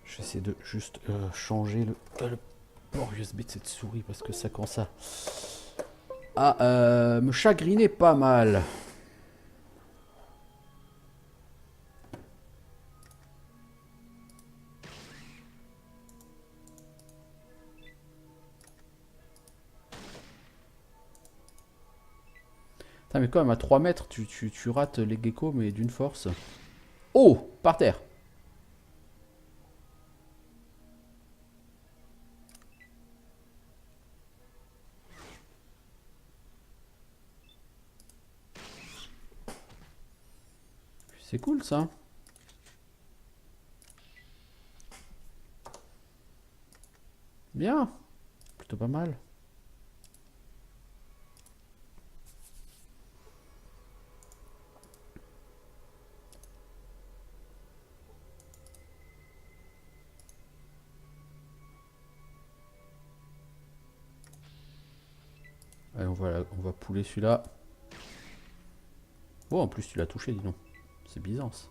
A: J'essaie de juste changer le port USB de cette souris parce que ça commence à me chagriner pas mal. Putain, mais quand même à 3 mètres, tu rates les geckos, mais d'une force. Oh, par terre. C'est cool ça. Bien. plutôt pas mal. Allez, on va pouler celui-là. Bon, en plus tu l'as touché, dis donc. C'est Byzance.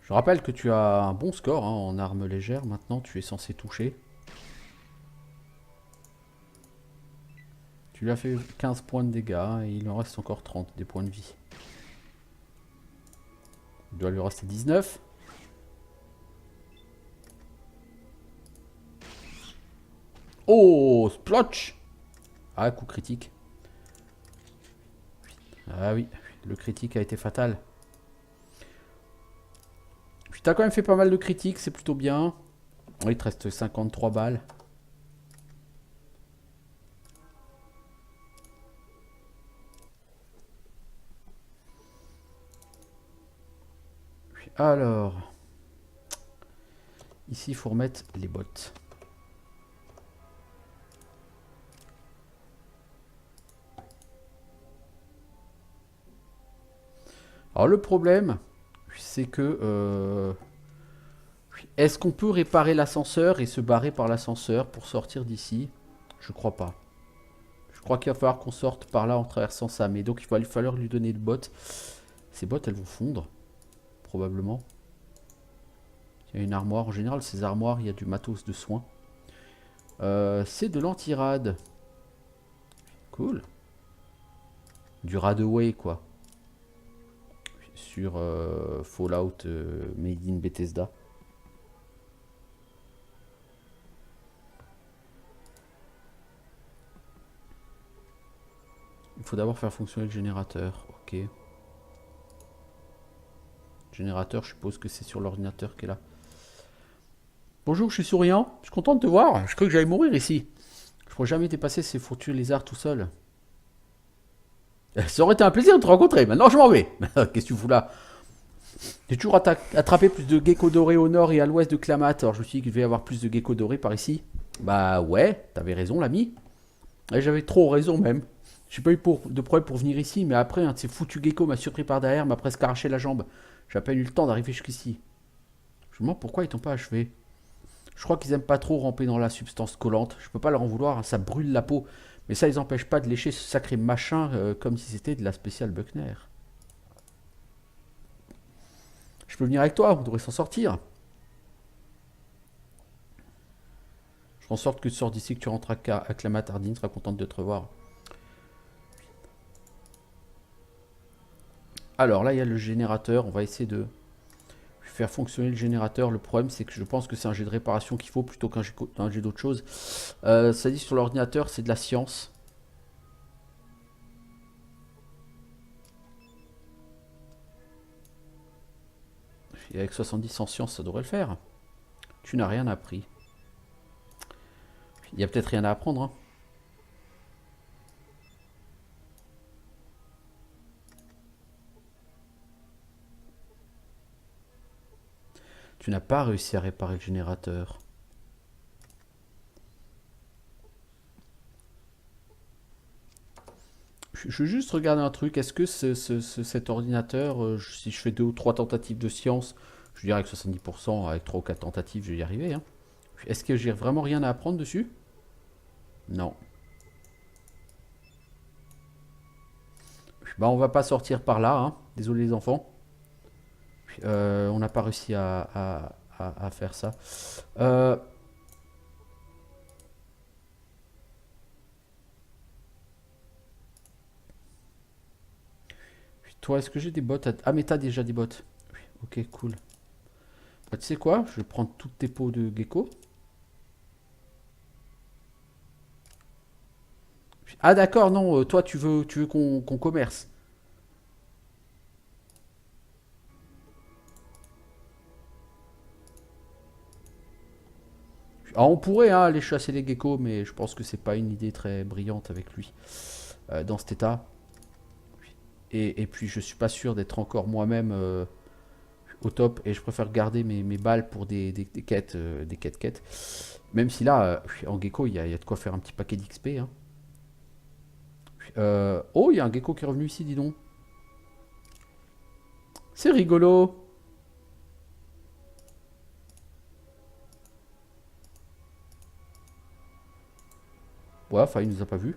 A: Je rappelle que tu as un bon score hein, en armes légères. Maintenant, tu es censé toucher. Tu lui as fait 15 points de dégâts et il en reste encore 30 des points de vie. Il doit lui rester 19. Oh, splotch! Ah, coup critique. Ah oui, le critique a été fatal. Puis t'as quand même fait pas mal de critiques, c'est plutôt bien. Oui, il te reste 53 balles. Alors, ici il faut remettre les bottes. Alors le problème, c'est que... est-ce qu'on peut réparer l'ascenseur et se barrer par l'ascenseur pour sortir d'ici? Je crois pas. Je crois qu'il va falloir qu'on sorte par là en traversant ça. Mais donc il va falloir lui donner de bottes. Ces bottes, elles vont fondre. Probablement. Il y a une armoire. En général, ces armoires, il y a du matos de soins. C'est de l'anti-rad. Cool. Du Radaway, quoi. Sur Fallout Made in Bethesda. Il faut d'abord faire fonctionner le générateur. Ok. Générateur, je suppose que c'est sur l'ordinateur qui est là. Bonjour, je suis souriant. Je suis content de te voir. Je crois que j'allais mourir ici. Je pourrais jamais dépasser ces foutus lézards tout seul. Ça aurait été un plaisir de te rencontrer. Maintenant, je m'en vais. Qu'est-ce que tu fous là? J'ai toujours attrapé plus de geckos dorés au nord et à l'ouest de Klamath. Alors, je me suis dit qu'il devait y avoir plus de geckos dorés par ici. Bah ouais, t'avais raison, l'ami. Et j'avais trop raison même. J'ai pas eu de problème pour venir ici, mais après, un de ces foutus geckos m'a surpris par derrière, m'a presque arraché la jambe. J'ai à peine eu le temps d'arriver jusqu'ici. Je me demande pourquoi ils t'ont pas achevé. Je crois qu'ils aiment pas trop ramper dans la substance collante. Je peux pas leur en vouloir, hein, ça brûle la peau. Mais ça, ils empêchent pas de lécher ce sacré machin comme si c'était de la spéciale Buckner. Je peux venir avec toi, on devrait s'en sortir. Je fais en sorte que tu sors d'ici, que tu rentres à Klamath. Ardyn sera contente de te revoir. Alors là, il y a le générateur. On va essayer de faire fonctionner le générateur. Le problème, c'est que je pense que c'est un jet de réparation qu'il faut plutôt qu'un jet d'autre chose. Ça dit sur l'ordinateur, c'est de la science. Et avec 70 en science, ça devrait le faire. Tu n'as rien appris. Il y a peut-être rien à apprendre. Hein. Tu n'as pas réussi à réparer le générateur. Je veux juste regarder un truc. Est-ce que cet ordinateur, si je fais 2 ou 3 tentatives de science, je dirais que 70%, avec 3 ou 4 tentatives, je vais y arriver. Hein. Est-ce que j'ai vraiment rien à apprendre dessus? Non. Bah, on va pas sortir par là. Hein. Désolé les enfants. On n'a pas réussi à faire ça. Toi, est-ce que j'ai des bottes Ah, mais t'as déjà des bottes. Oui, ok, cool. Bah, tu sais quoi? Je vais prendre toutes tes peaux de gecko. Ah, d'accord, non, toi, tu veux qu'on commerce. Ah, on pourrait hein, aller chasser les geckos, mais je pense que c'est pas une idée très brillante avec lui. Dans cet état. Et puis je suis pas sûr d'être encore moi-même au top. Et je préfère garder mes balles pour des quêtes, des quêtes. Même si là, en gecko, il y a de quoi faire un petit paquet d'XP. Hein. Oh, il y a un gecko qui est revenu ici, dis donc. C'est rigolo. Ouais, enfin, il nous a pas vu.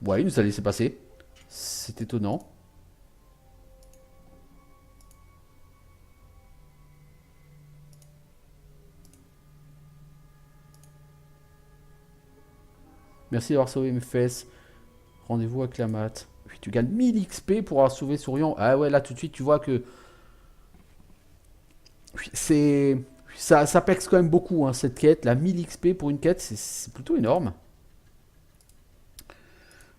A: Ouais, il nous a laissé passer. C'est étonnant. Merci d'avoir sauvé mes fesses. Rendez-vous avec la mat. Puis tu gagnes 1000 XP pour avoir sauvé Souriant. Ah ouais, là tout de suite, tu vois que c'est ça pexe quand même beaucoup hein, cette quête. La 1000 XP pour une quête, c'est plutôt énorme.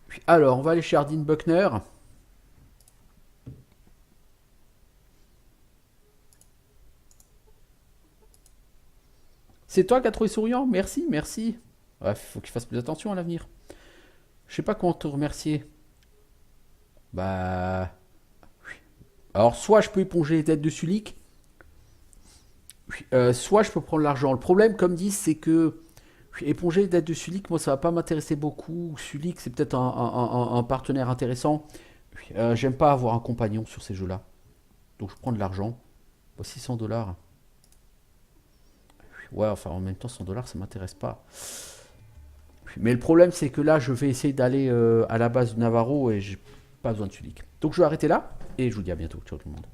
A: Puis, alors, on va aller chez Hardin Buckner. C'est toi qui as trouvé Souriant. Merci, merci. Bref, faut qu'il fasse plus attention à l'avenir. Je sais pas comment te remercier. Bah. Alors, soit je peux éponger les dettes de Sulik, soit je peux prendre l'argent. Le problème, comme dit, c'est que éponger les dettes de Sulik, moi, ça va pas m'intéresser beaucoup. Sulik, c'est peut-être un partenaire intéressant. J'aime pas avoir un compagnon sur ces jeux-là. Donc, je prends de l'argent. 600 $. Ouais, enfin, en même temps, 100 $, ça m'intéresse pas. Mais le problème, c'est que là, je vais essayer d'aller à la base de Navarro et j'ai pas besoin de Sulik. Donc, je vais arrêter là et je vous dis à bientôt. Ciao tout le monde.